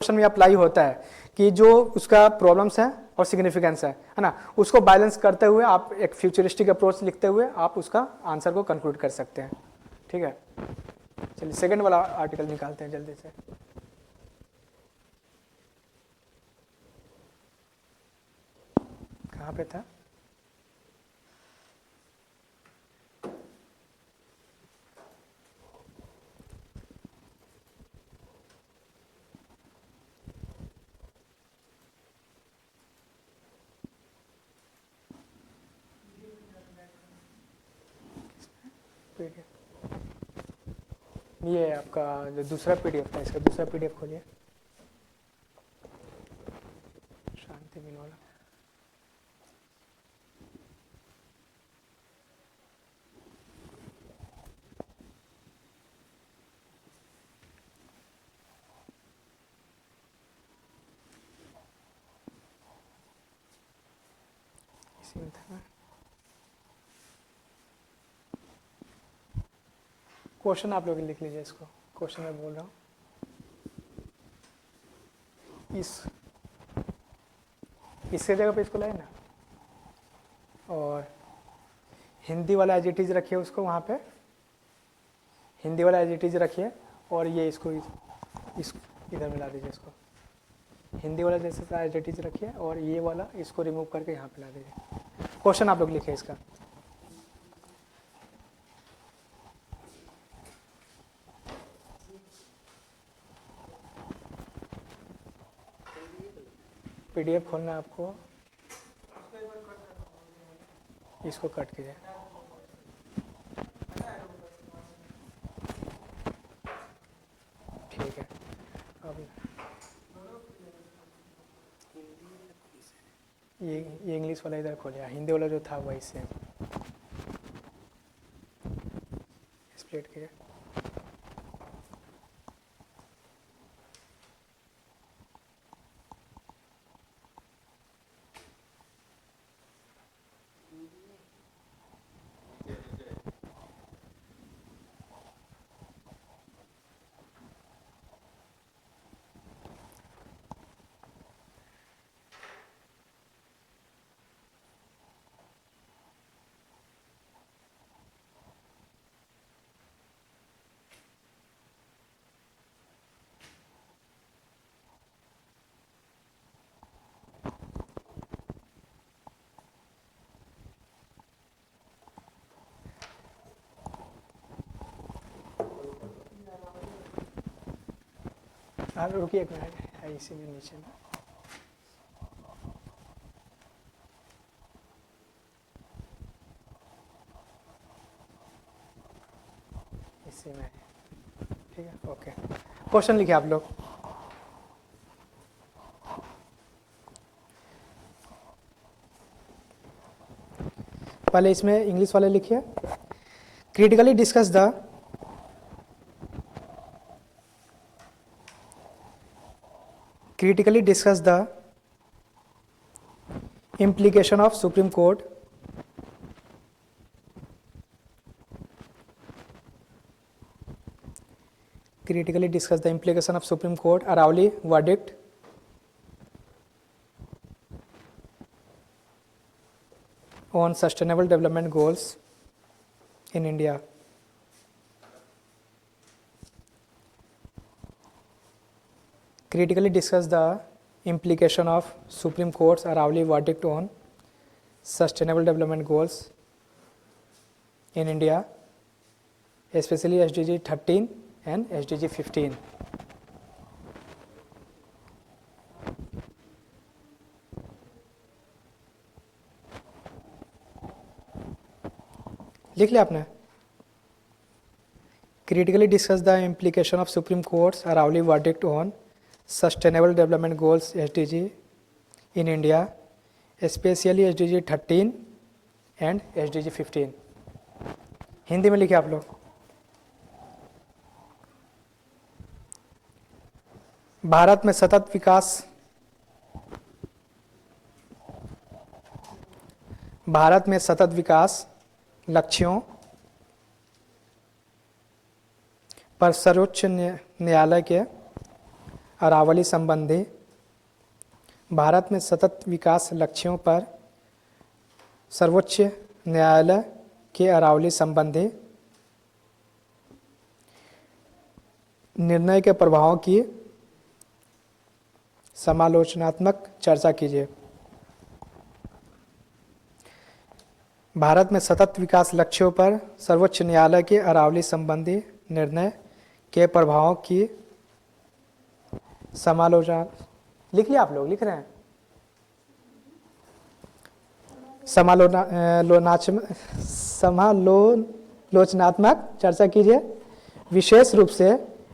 Question में apply होता है कि जो उसका प्रॉब्लम्स है और सिग्निफिकेंस है ना, उसको बैलेंस करते हुए आप एक फ्यूचरिस्टिक अप्रोच लिखते हुए आप उसका आंसर को कंक्लूड कर सकते हैं। ठीक है, चलिए सेकंड वाला आर्टिकल निकालते हैं जल्दी से। कहाँ पे था? ये है आपका जो दूसरा पीडीएफ था, इसका दूसरा पीडीएफ खोलिए। शांति मिनोला, इसी में था ना। क्वेश्चन आप लोग लिख लीजिए इसको, क्वेश्चन मैं बोल रहा हूँ। इसके जगह पे इसको लाए ना, और हिंदी वाला एज इट इज रखिए उसको वहाँ पे, हिंदी वाला एज इट इज रखिए, और ये इसको इधर मिला दीजिए इसको। हिंदी वाला जैसे एज इट इज रखिए और ये वाला इसको रिमूव करके यहाँ पे ला दीजिए। क्वेश्चन आप लोग लिखिए इसका। पीडीएफ खोलना है आपको, इसको कट कीजिए। ठीक है, अब ये इंग्लिश वाला इधर खोलिए, हिंदी वाला जो था वही सेम स्प्लिट कीजिए। आप रुकिए एक मिनट, है इसी में नीचे में। इसी में, ठीक है, ओके। क्वेश्चन लिखिए आप लोग। पहले इसमें इंग्लिश वाले लिखिए। Critically discuss the implication of Supreme Court Aravali verdict on sustainable development goals in India. Critically discuss the implication of Supreme Court's Aravali verdict on sustainable development goals in India, especially SDG 13 and SDG 15. लिख लिया आपने? Critically discuss the implication of Supreme Court's Aravali verdict on sustainable development goals SDG in India, especially SDG 13 and SDG 15. Hindi में लिखे आप लोग। भारत में सतत विकास लक्ष्यों पर सर्वोच्च न्यायालय के अरावली संबंधी भारत में सतत विकास लक्ष्यों पर सर्वोच्च न्यायालय के अरावली संबंधी निर्णय के प्रभावों की समालोचनात्मक चर्चा कीजिए। भारत में सतत विकास लक्ष्यों पर सर्वोच्च न्यायालय के अरावली संबंधी निर्णय के प्रभावों की समालोचना, लिख लिया आप लोग, लिख रहे हैं? समालोचनात्मक चर्चा कीजिए, विशेष रूप से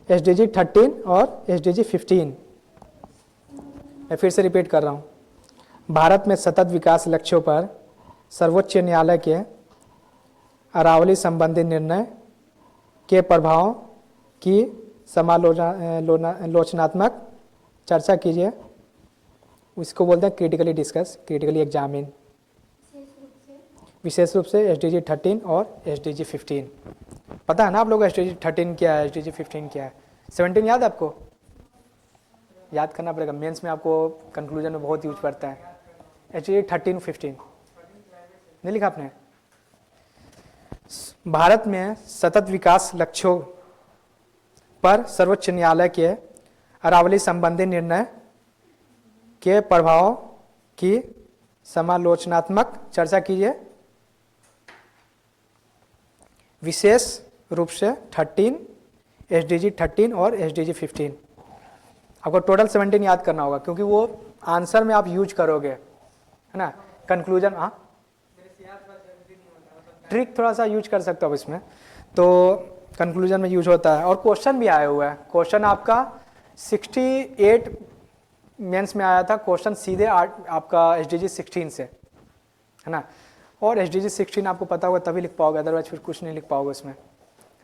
SDG 13 और SDG 15। मैं फिर से रिपीट कर रहा हूँ। भारत में सतत विकास लक्ष्यों पर सर्वोच्च न्यायालय के अरावली संबंधी निर्णय के प्रभावों की समालोचनात्मक चर्चा कीजिए। इसको बोलते हैं क्रिटिकली डिस्कस, क्रिटिकली एग्जामिन। विशेष रूप से SDG 13 और SDG 15। पता है ना आप लोग SDG 13 क्या है, SDG 15 क्या है? 17 याद है आपको? याद करना पड़ेगा, मेंस में आपको कंक्लूजन में बहुत यूज पड़ता है। SDG 13 15 नहीं लिखा आपने? भारत में सतत विकास लक्ष्यों पर सर्वोच्च न्यायालय के अरावली संबंधी निर्णय के प्रभावों की समालोचनात्मक चर्चा कीजिए। विशेष रूप से 13, SDG 13 और SDG 15। आपको टोटल 17 याद करना होगा क्योंकि वो आंसर में आप यूज करोगे, है ना? कंक्लूजन, हाँ ट्रिक थोड़ा सा यूज कर सकते हो इसमें, तो कंक्लूजन में यूज होता है। और क्वेश्चन भी आया हुआ है। क्वेश्चन आपका 68 मेंस में आया था क्वेश्चन सीधे आपका SDG 16 से, है ना? और SDG 16 आपको पता होगा तभी लिख पाओगे, अदरवाइज फिर कुछ नहीं लिख पाओगे उसमें, है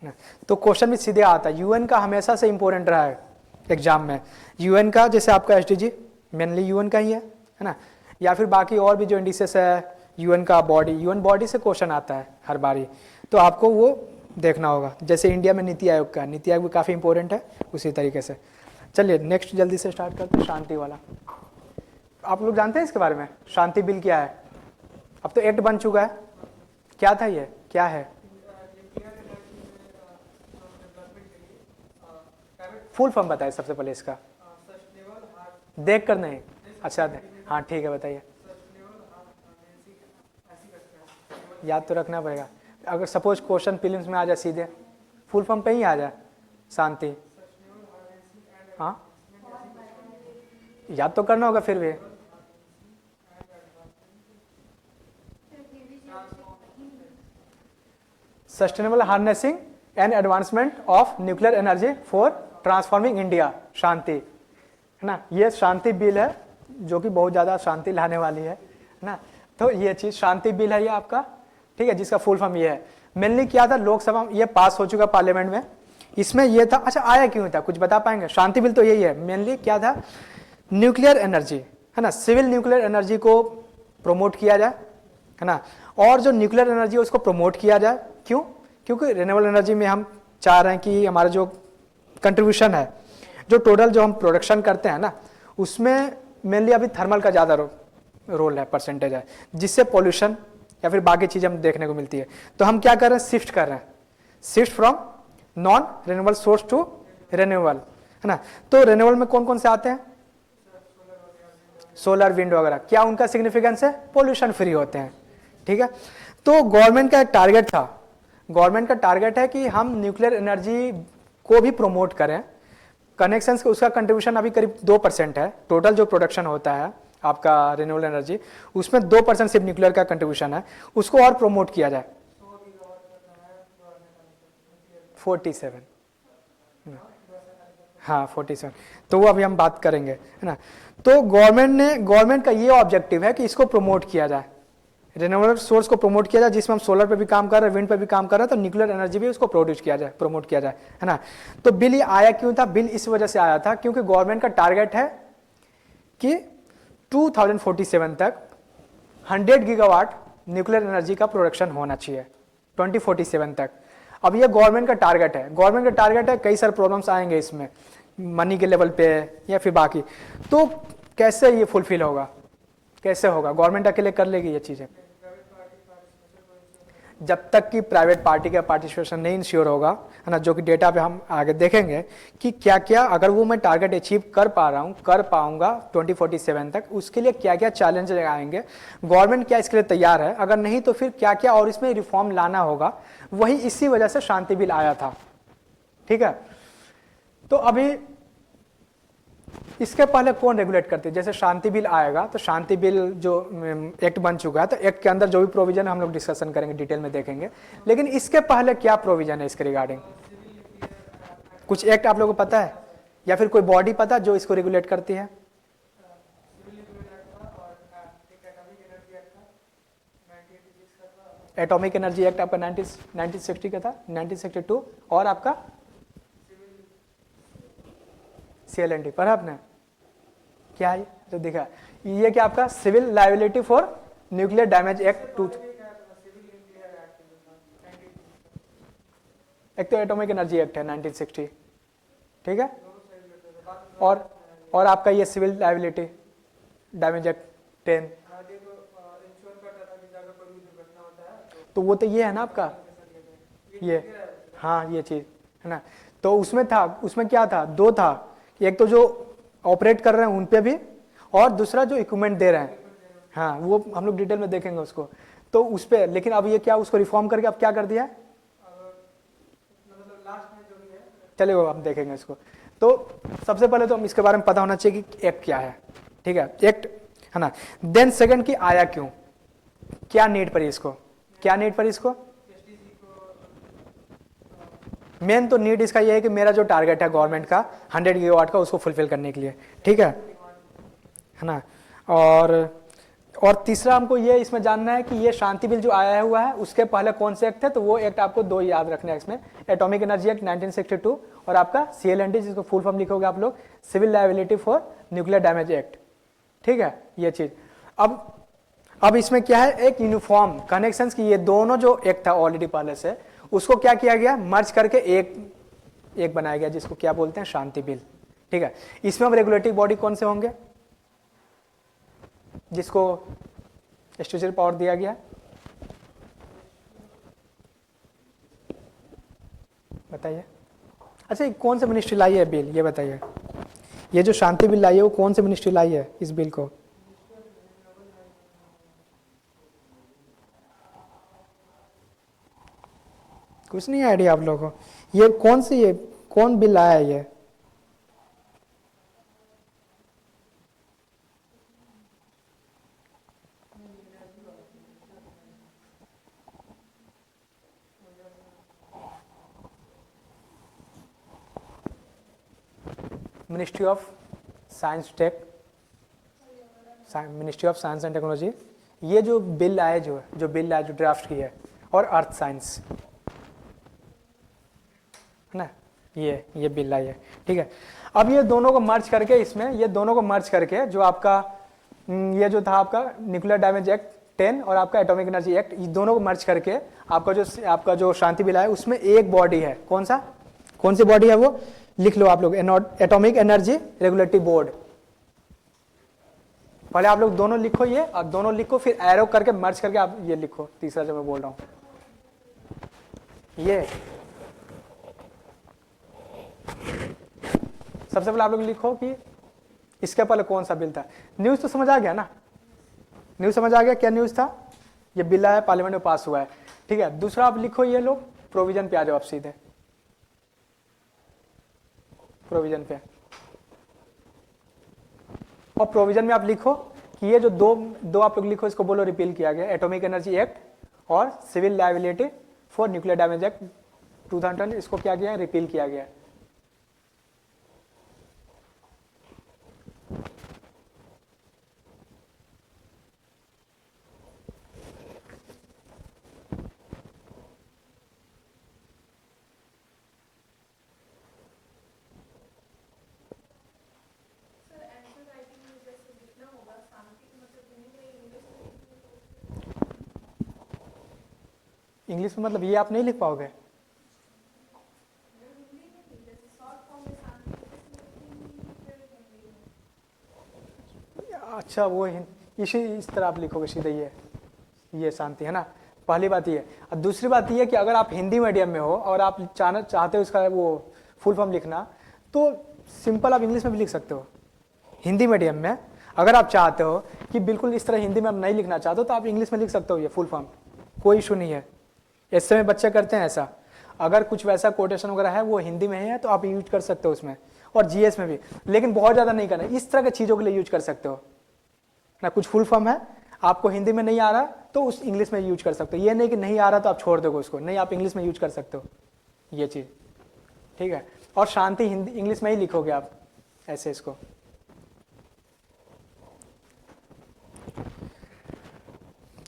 ना? तो क्वेश्चन भी सीधे आता है। UN का हमेशा से इंपॉर्टेंट रहा है एग्जाम में। UN का जैसे आपका SDG मेनली UN का ही है ना? या फिर बाकी और भी जो इंडिसेस है, UN का बॉडी, UN बॉडी से क्वेश्चन आता है हर बारी, तो आपको वो देखना होगा। जैसे इंडिया में नीति आयोग का, नीति आयोग भी काफ़ी इंपॉर्टेंट है, उसी तरीके से। चलिए नेक्स्ट जल्दी से स्टार्ट करते हैं, शांति वाला। आप लोग जानते हैं इसके बारे में, शांति बिल क्या है? अब तो एक्ट बन चुका है। क्या था ये, क्या है? फुल फॉर्म बताइए सबसे पहले इसका, देख कर नहीं। अच्छा हाँ ठीक है, बताइए। याद तो रखना पड़ेगा। अगर सपोज क्वेश्चन प्रीलिम्स में आ जाए सीधे फुल फॉर्म पे ही आ जाए, शांति, हाँ याद तो करना होगा फिर भी। Sustainable harnessing and advancement of nuclear energy for transforming India, SHANTI, है ना? ये शांति बिल है जो कि बहुत ज़्यादा शांति लाने वाली है ना? तो ये चीज़ शांति बिल है ये आपका, ठीक है, जिसका फुल फॉर्म ये है। मेनली क्या था, लोकसभा ये पास हो चुका पार्लियामेंट में, इसमें ये था। अच्छा आया क्यों था, कुछ बता पाएंगे? शांति बिल तो यही है, मेनली क्या था, न्यूक्लियर एनर्जी, है ना, सिविल न्यूक्लियर एनर्जी को प्रमोट किया जाए, है ना? और जो न्यूक्लियर एनर्जी है उसको प्रमोट किया जाए। क्यों? क्योंकि रिन्यूएबल एनर्जी में हम चाह रहे हैं कि हमारा जो कंट्रीब्यूशन है, जो टोटल जो हम प्रोडक्शन करते हैं ना, उसमें मेनली अभी थर्मल का ज़्यादा रोल है, परसेंटेज है, जिससे पॉल्यूशन या फिर बाकी चीज़ें हम देखने को मिलती है। तो हम क्या कर रहे हैं, शिफ्ट कर रहे हैं, shift from non renewable source to renewable, है ना? तो रिन्यूएबल में कौन कौन से आते हैं? सोलर, विंड वगैरह। क्या उनका सिग्निफिकेंस है? पॉल्यूशन फ्री होते हैं, ठीक है। तो गवर्नमेंट का एक टारगेट था, गवर्नमेंट का टारगेट है कि हम न्यूक्लियर एनर्जी को भी प्रमोट करें। कनेक्शंस उसका कंट्रीब्यूशन अभी करीब 2% है, टोटल जो प्रोडक्शन होता है आपका रिन्यूएबल एनर्जी, उसमें 2% सिर्फ न्यूक्लियर का कंट्रीब्यूशन है, उसको और प्रमोट किया जाए। 47, हाँ 47, तो वो अभी हम बात करेंगे, है ना? तो गवर्नमेंट का ये ऑब्जेक्टिव है कि इसको प्रमोट किया जाए, रिन्यूएबल सोर्स को प्रमोट किया जाए, जिसमें हम सोलर पे भी काम कर रहे हैं, विंड पे भी काम कर रहे हैं, तो न्यूक्लियर एनर्जी भी उसको प्रोड्यूस किया जाए, प्रमोट किया जाए, है ना? तो बिल ये आया क्यों था? बिल इस वजह से आया था क्योंकि गवर्नमेंट का टारगेट है कि 2047 तक 100 गीगावाट न्यूक्लियर एनर्जी का प्रोडक्शन होना चाहिए 2047 तक। अब ये गवर्नमेंट का टारगेट है, गवर्नमेंट का टारगेट है, कई सारे प्रॉब्लम्स आएंगे इसमें मनी के लेवल पे या फिर बाकी, तो कैसे ये फुलफिल होगा, कैसे होगा? गवर्नमेंट अकेले कर लेगी ये चीज़ें? जब तक कि प्राइवेट पार्टी का पार्टिसिपेशन नहीं इंश्योर होगा, है ना, जो कि डेटा पे हम आगे देखेंगे कि क्या क्या, अगर वो मैं टारगेट अचीव कर पा रहा हूँ, कर पाऊंगा 2047 तक, उसके लिए क्या क्या चैलेंज आएंगे, गवर्नमेंट क्या इसके लिए तैयार है, अगर नहीं तो फिर क्या क्या और इसमें रिफॉर्म लाना होगा। वही इसी वजह से शांति बिल आया था। ठीक है, तो अभी इसके पहले कौन रेगुलेट करते हैं? जैसे शांति बिल आएगा तो शांति बिल जो एक्ट बन चुका है, तो एक्ट के अंदर जो भी प्रोविजन हम लोग डिस्कशन करेंगे, डिटेल में देखेंगे। लेकिन इसके पहले क्या प्रोविजन है इसके रिगार्डिंग? कुछ एक्ट आप लोगों को पता है या फिर कोई बॉडी पता है जो इसको रेगुलेट करती है? एटॉमिक एनर्जी एक्ट आपका 1960 का था, 1962। और आपका CLND पढ़ा आपने? क्या है तो देखा, ये क्या आपका civil liability for nuclear damage act एक तो एटॉमिक एनर्जी एक्ट है 1960, ठीक है, और आपका ये सिविल लायबिलिटी डैमेज एक्ट 10। तो वो तो ये है ना आपका, ये, हाँ ये चीज है ना। तो उसमें था, उसमें क्या था, दो था, एक तो जो ऑपरेट कर रहे हैं उन पे भी, और दूसरा जो इक्विपमेंट दे रहे हैं, हाँ वो हम लोग डिटेल में देखेंगे उसको। तो उस पे, लेकिन अब ये क्या, उसको रिफॉर्म करके अब क्या कर दिया है, चलिए वो हम देखेंगे इसको। तो सबसे पहले तो हम इसके बारे में पता होना चाहिए कि एक्ट क्या है, ठीक है, एक्ट है ना। देन सेकंड की आया क्यों, क्या नीड पड़ी इसको, क्या नीड पड़ी इसको? मेन तो नीड इसका ये है कि मेरा जो टारगेट है गवर्नमेंट का 100 गीगावाट का, उसको फुलफिल करने के लिए, ठीक है ना। और तीसरा हमको ये इसमें जानना है कि ये शांति बिल जो आया हुआ है उसके पहले कौन से एक्ट थे, तो वो एक्ट आपको दो याद रखना है इसमें, एटॉमिक एनर्जी एक्ट 1962 और आपका CLND, जिसको फुल फॉर्म लिखोगे आप लोग, civil liability for nuclear damage act, ठीक है, ये चीज। अब इसमें क्या है, एक यूनिफॉर्म कनेक्शन की, ये दोनों जो एक्ट था ऑलरेडी पहले से, उसको क्या किया गया, मर्ज करके एक बनाया गया, जिसको क्या बोलते हैं, शांति बिल, ठीक है। इसमें अब रेगुलेटरी बॉडी कौन से होंगे, जिसको स्टैट्यूटरी पावर दिया गया, बताइए। अच्छा, कौन सा मिनिस्ट्री लाई है बिल, ये बताइए, ये जो शांति बिल लाई है वो कौन सी मिनिस्ट्री लाई है इस बिल को? कुछ नहीं आइडिया आप लोगों को, ये कौन सी, ये कौन बिल आया है ये? Ministry of science ministry of science and technology. ये जो बिल आए, जो बिल आए, जो ड्राफ्ट की है, और अर्थ साइंस, है ना, ये बिल आई है, ठीक है। अब ये दोनों को मर्ज करके, इसमें ये दोनों को मर्ज करके जो आपका ये जो था आपका न्यूक्लियर डैमेज एक्ट 10 और आपका एटॉमिक एनर्जी एक्ट, ये दोनों को मर्ज करके आपका जो शांति बिल है, उसमें एक बॉडी है, कौन सी बॉडी है वो, लिख लो आप लोग, एटॉमिक एनर्जी रेगुलेटरी बोर्ड। पहले आप लोग दोनों लिखो ये, और दोनों लिखो, फिर एरो करके मर्ज करके आप ये लिखो, तीसरा जो मैं बोल रहा हूं, ये सबसे पहले आप लोग लिखो कि इसके पहले कौन सा बिल था। न्यूज तो समझ आ गया ना, न्यूज समझ आ गया, क्या न्यूज था, ये बिल आया, पार्लियामेंट में पास हुआ है, ठीक है। दूसरा आप लिखो, ये लोग प्रोविजन पे आ जाओ आप सीधे, प्रोविजन पे, और प्रोविजन में आप लिखो कि ये जो दो आप लोग लिखो, इसको बोलो रिपील किया गया, एटॉमिक एनर्जी एक्ट और civil liability for nuclear damage act 2010, इसको क्या गया, रिपील किया गया। इंग्लिश में मतलब ये आप नहीं लिख पाओगे, अच्छा वो इसी इस तरह आप लिखोगे सीधे ये शांति है ना, पहली बात ये। और दूसरी बात ये कि अगर आप हिंदी मीडियम में हो और आप चाहते हो इसका वो फुल फॉर्म लिखना, तो सिंपल आप इंग्लिश में भी लिख सकते हो। हिंदी मीडियम में अगर आप चाहते हो कि बिल्कुल इस तरह हिंदी में आप नहीं लिखना चाहते हो, तो आप इंग्लिश में लिख सकते हो ये फुल फॉर्म, कोई इशू नहीं है। इस समय बच्चे करते हैं ऐसा, अगर कुछ वैसा कोटेशन वगैरह है वो हिंदी में है तो आप यूज कर सकते हो उसमें, और जीएस में भी, लेकिन बहुत ज़्यादा नहीं करना। इस तरह की चीज़ों के लिए यूज कर सकते हो ना। कुछ फुल फॉर्म है, आपको हिंदी में नहीं आ रहा तो उस इंग्लिश में यूज कर सकते हो। ये नहीं कि नहीं आ रहा तो आप छोड़ दोगे उसको, नहीं, आप इंग्लिश में यूज कर सकते हो ये चीज़, ठीक है। और शांति हिंदी इंग्लिश में ही लिखोगे आप ऐसे इसको।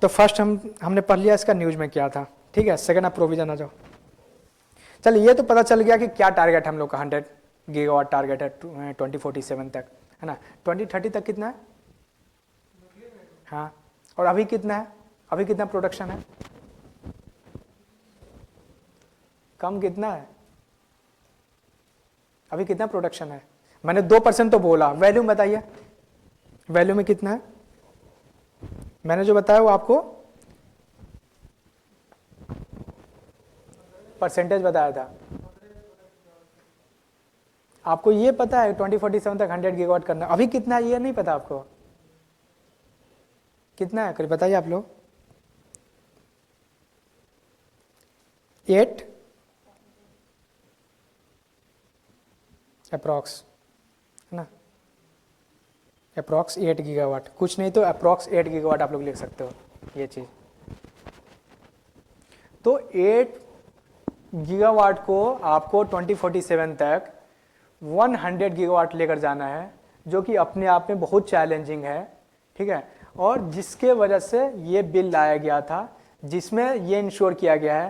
तो फर्स्ट हमने पढ़ लिया इसका न्यूज में क्या था, ठीक है। सेकंड आप प्रोविजन आ जाओ। चलिए ये तो पता चल गया कि क्या टारगेट हम लोग का 100 गीगावाट टारगेट है 2047 तक, है ना। 2030 तक कितना है? हाँ, और अभी कितना है? अभी कितना प्रोडक्शन है? कम कितना है? अभी कितना प्रोडक्शन है? मैंने 2% तो बोला। वैल्यू बताइए, वैल्यू में कितना है? मैंने जो बताया वो आपको परसेंटेज बताया था। आपको ये पता है 2047 तक 100 गीगावाट करना। अभी कितना है ये नहीं पता आपको? कितना है करीब बताइए आप लोग? 8 अप्रॉक्स, है ना, अप्रॉक्स 8 गीगावाट, कुछ नहीं तो अप्रॉक्स 8 गीगावाट आप लोग लिख सकते हो ये चीज़। तो 8 गीगावाट को आपको 2047 तक 100 गीगावाट लेकर जाना है, जो कि अपने आप में बहुत चैलेंजिंग है, ठीक है। और जिसके वजह से ये बिल लाया गया था, जिसमें ये इंश्योर किया गया है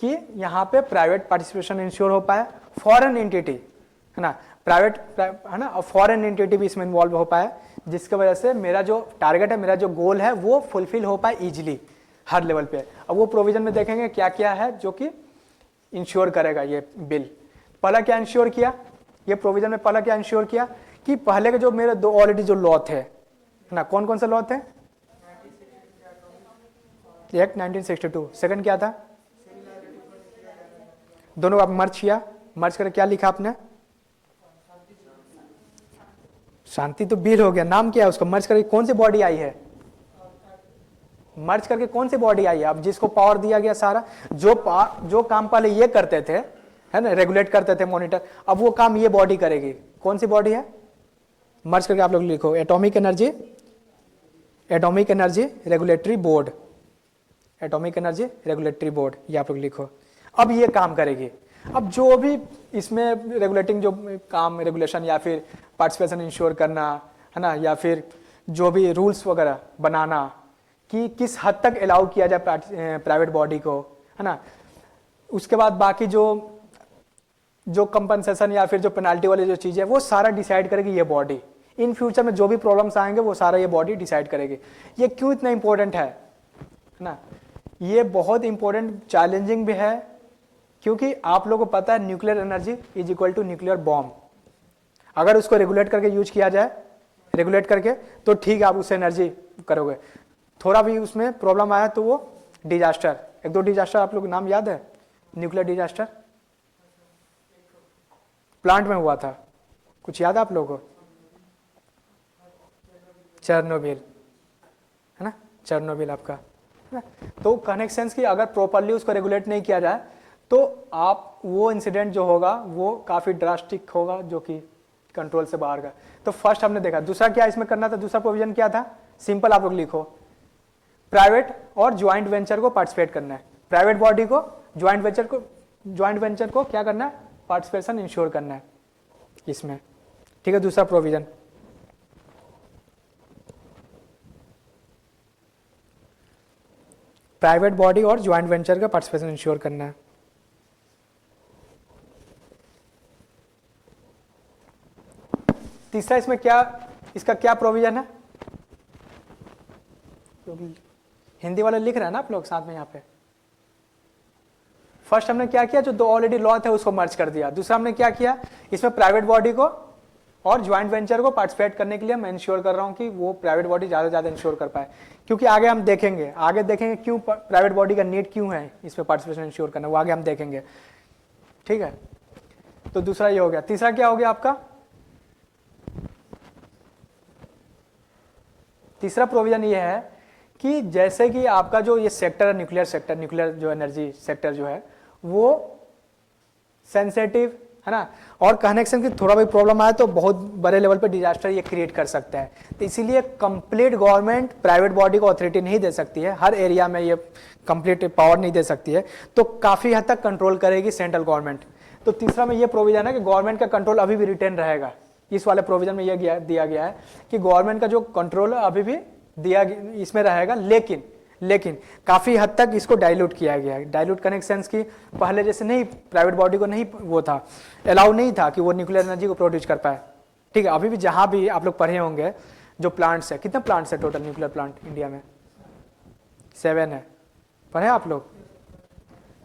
कि यहाँ पे प्राइवेट पार्टिसिपेशन इंश्योर हो पाए, फॉरेन एंटिटी, है ना, प्राइवेट है ना, और फॉरेन एंटिटी भी इसमें इन्वॉल्व हो पाए, जिसके वजह से मेरा जो टारगेट है, मेरा जो गोल है वो फुलफिल हो पाए इजीली हर लेवल पे। अब वो प्रोविजन में देखेंगे क्या क्या है जो कि इंश्योर करेगा ये बिल। पहला क्या इंश्योर किया ये प्रोविजन में? पहला क्या इंश्योर किया कि पहले के जो मेरे दो ऑलरेडी जो लॉ थे ना, कौन कौन से लॉ थे? एक्ट 1962। सेकंड क्या था? दोनों आप मर्ज किया, मर्ज करके क्या लिखा आपने? शांति तो बिल हो गया, नाम क्या है उसका? मर्ज करके कौन सी बॉडी आई है? मर्ज करके कौन सी बॉडी आई है? अब जिसको पावर दिया गया सारा, जो काम पहले ये करते थे, है ना, रेगुलेट करते थे मॉनिटर, अब वो काम ये बॉडी करेगी। कौन सी बॉडी है? मर्ज करके आप लोग लिखो, atomic energy regulatory board, atomic energy regulatory board, ये आप लोग लिखो। अब ये काम करेगी। अब जो भी इसमें रेगुलेटिंग जो काम, रेगुलेशन या फिर पार्टिसिपेशन इंश्योर करना, है ना, या फिर जो भी रूल्स वगैरह बनाना कि किस हद तक अलाउ किया जाए प्राइवेट बॉडी को, है ना, उसके बाद बाकी जो कंपनसेशन या फिर जो पेनाल्टी वाली जो चीज़ है वो सारा डिसाइड करेगी ये बॉडी। इन फ्यूचर में जो भी प्रॉब्लम्स आएंगे वो सारा ये बॉडी डिसाइड करेगी। ये क्यों इतना इंपॉर्टेंट है ना? ये बहुत इंपॉर्टेंट, चैलेंजिंग भी है, क्योंकि आप लोगों को पता है nuclear energy is equal to nuclear bomb. अगर उसको रेगुलेट करके यूज किया जाए, रेगुलेट करके, तो ठीक है, आप उससे एनर्जी करोगे। थोड़ा भी उसमें प्रॉब्लम आया तो वो डिजास्टर, एक दो डिजास्टर आप लोग नाम याद है? न्यूक्लियर डिजास्टर प्लांट में हुआ था, कुछ याद है आप लोगों को? चेरनोबिल, है ना, चेरनोबिल आपका, है ना। तो कनेक्शंस की अगर प्रॉपरली उसको रेगुलेट नहीं किया जाए तो आप वो इंसिडेंट जो होगा वो काफ़ी ड्रास्टिक होगा, जो कि कंट्रोल से बाहर का। तो फर्स्ट हमने देखा। दूसरा क्या इसमें करना था? दूसरा प्रोविजन क्या था? सिंपल आप लोग लिखो, प्राइवेट और ज्वाइंट वेंचर को पार्टिसिपेट करना है। प्राइवेट बॉडी को, ज्वाइंट वेंचर को क्या करना है? पार्टिसिपेशन इंश्योर करना है इसमें, ठीक है। दूसरा प्रोविजन, प्राइवेट बॉडी और ज्वाइंट वेंचर का पार्टिसिपेशन इंश्योर करना है। तीसरा इसमें क्या, इसका क्या प्रोविजन है? हिंदी वाले लिख रहे हैं ना आप लोग साथ में यहाँ पे। फर्स्ट हमने क्या किया, जो दो ऑलरेडी लॉ थे उसको मर्ज कर दिया। दूसरा हमने क्या किया, इसमें प्राइवेट बॉडी को और ज्वाइंट वेंचर को पार्टिसिपेट करने के लिए मैं इंश्योर कर रहा हूँ कि वो प्राइवेट बॉडी ज़्यादा से ज़्यादा इंश्योर कर पाए, क्योंकि आगे हम देखेंगे क्यों प्राइवेट बॉडी का नीड क्यों है इसमें पार्टिसिपेशन इंश्योर करना, वो आगे हम देखेंगे। ठीक है, तो दूसरा ये हो गया। तीसरा क्या हो गया आपका? तीसरा प्रोविजन ये है कि जैसे कि आपका जो ये सेक्टर है, न्यूक्लियर जो एनर्जी सेक्टर जो है वो सेंसिटिव है ना, और कनेक्शन की थोड़ा भी प्रॉब्लम आए तो बहुत बड़े लेवल पे डिजास्टर ये क्रिएट कर सकता है। तो इसीलिए कंप्लीट गवर्नमेंट प्राइवेट बॉडी को अथॉरिटी नहीं दे सकती है, हर एरिया में ये कंप्लीट पावर नहीं दे सकती है, तो काफी हद तक कंट्रोल करेगी सेंट्रल गवर्नमेंट। तो तीसरा में ये प्रोविजन है कि गवर्नमेंट का कंट्रोल अभी भी रिटेन रहेगा। इस वाले प्रोविजन में यह दिया गया है कि गवर्नमेंट का जो कंट्रोल है अभी भी इसमें रहेगा, लेकिन काफी हद तक इसको डाइल्यूट किया गया है। डाइल्यूट करने के सेंस की पहले जैसे नहीं, प्राइवेट बॉडी को नहीं वो था, अलाउ नहीं था कि वो न्यूक्लियर एनर्जी को प्रोड्यूस कर पाए। ठीक है, अभी भी जहां भी आप लोग पढ़े होंगे जो प्लांट्स है, कितने प्लांट्स है टोटल न्यूक्लियर प्लांट इंडिया में? 7 है, पढ़े आप लोग?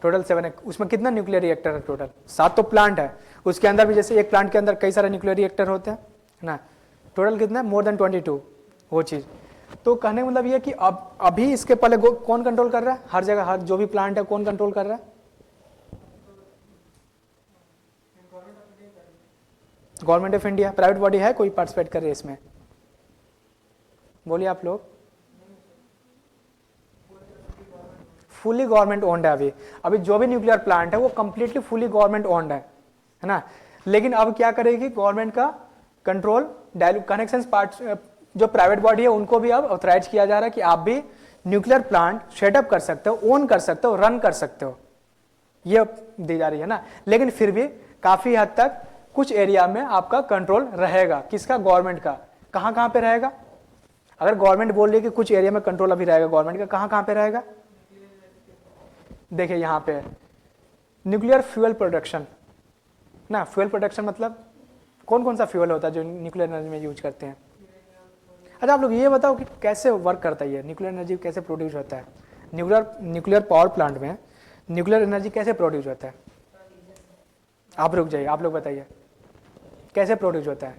टोटल 7 है। उसमें कितना न्यूक्लियर रिएक्टर है टोटल? 7 तो प्लांट है, उसके अंदर भी जैसे एक प्लांट के अंदर कई सारे न्यूक्लियर रिएक्टर होते हैं ना, टोटल कितना है? मोर देन 22 वो चीज। तो कहने का मतलब ये कि अब अभी इसके पहले कौन कंट्रोल कर रहा है? हर जगह, हर जो भी प्लांट है कौन कंट्रोल कर रहा है? Government of India. Private body है कोई पार्टिसिपेट कर रही है इसमें? बोलिए आप लोग। फुली गवर्नमेंट ओन्ड है अभी जो भी न्यूक्लियर प्लांट है वो कंप्लीटली फुली गवर्नमेंट ओन्ड है ना। लेकिन अब क्या करेगी गवर्नमेंट का कंट्रोल, डायल्यूट कनेक्शंस पार्ट जो प्राइवेट बॉडी है उनको भी अब ऑथराइज किया जा रहा है कि आप भी न्यूक्लियर प्लांट सेटअप कर सकते हो, ओन कर सकते हो, रन कर सकते हो, ये दी जा रही है ना। लेकिन फिर भी काफी हद तक कुछ एरिया में आपका कंट्रोल रहेगा। किसका? गवर्नमेंट का। कहां कहां पे रहेगा? अगर गवर्नमेंट बोल रही है कि कुछ एरिया में कंट्रोल अभी रहेगा गवर्नमेंट का, कहां कहां पे रहेगा? देखिए यहां पे न्यूक्लियर फ्यूल प्रोडक्शन ना। फ्यूल प्रोडक्शन मतलब कौन कौन सा फ्यूल होता है जो न्यूक्लियर एनर्जी में यूज करते हैं? अच्छा आप लोग ये बताओ कि कैसे वर्क करता है ये न्यूक्लियर एनर्जी, कैसे प्रोड्यूस होता है? न्यूक्लियर पावर प्लांट में न्यूक्लियर एनर्जी कैसे प्रोड्यूस होता है? आप रुक जाइए, आप लोग बताइए कैसे प्रोड्यूस होता है?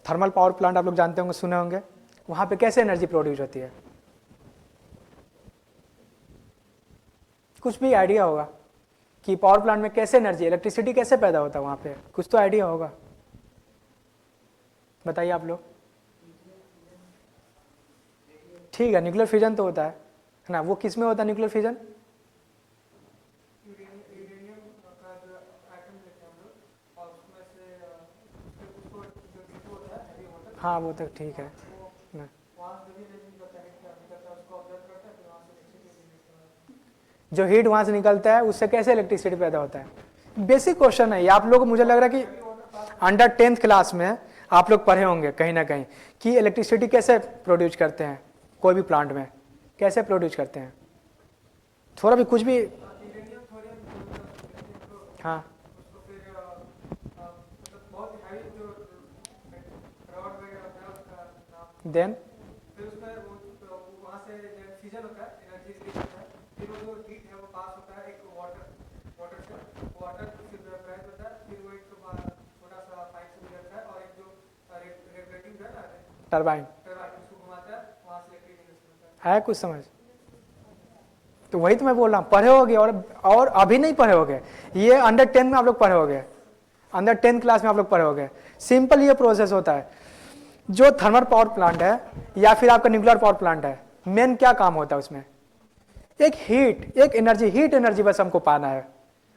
थर्मल पावर प्लांट आप लोग जानते होंगे, सुने होंगे, वहां पे कैसे एनर्जी प्रोड्यूस होती है? कुछ भी आइडिया होगा कि पावर प्लांट में कैसे एनर्जी, इलेक्ट्रिसिटी कैसे पैदा होता है वहां पे? कुछ तो आइडिया होगा, बताइए आप लोग। ठीक है, न्यूक्लियर फिजन तो होता है ना। वो किस में होता है न्यूक्लियर फिजन? हाँ वो तो ठीक है ना। जो हीट वहां से निकलता है उससे कैसे इलेक्ट्रिसिटी पैदा होता है? बेसिक क्वेश्चन है ये। आप लोग, मुझे लग रहा है कि अंडर 10th क्लास में आप लोग पढ़े होंगे कहीं ना कहीं कि इलेक्ट्रिसिटी कैसे प्रोड्यूस करते हैं, कोई भी प्लांट में कैसे प्रोड्यूस करते हैं। थोड़ा भी कुछ भी। हाँ देन टरबाइन है कुछ समझ? तो वही तो मैं बोल रहा हूँ, पढ़े होगे और अभी नहीं पढ़े होगे। ये अंडर 10 में आप लोग पढ़े होगे, अंडर 10th क्लास में आप लोग पढ़े होगे। सिंपल ये प्रोसेस होता है। जो थर्मल पावर प्लांट है या फिर आपका न्यूक्लियर पावर प्लांट है, मेन क्या काम होता है उसमें? एक हीट, एक एनर्जी, हीट एनर्जी बस हमको पाना है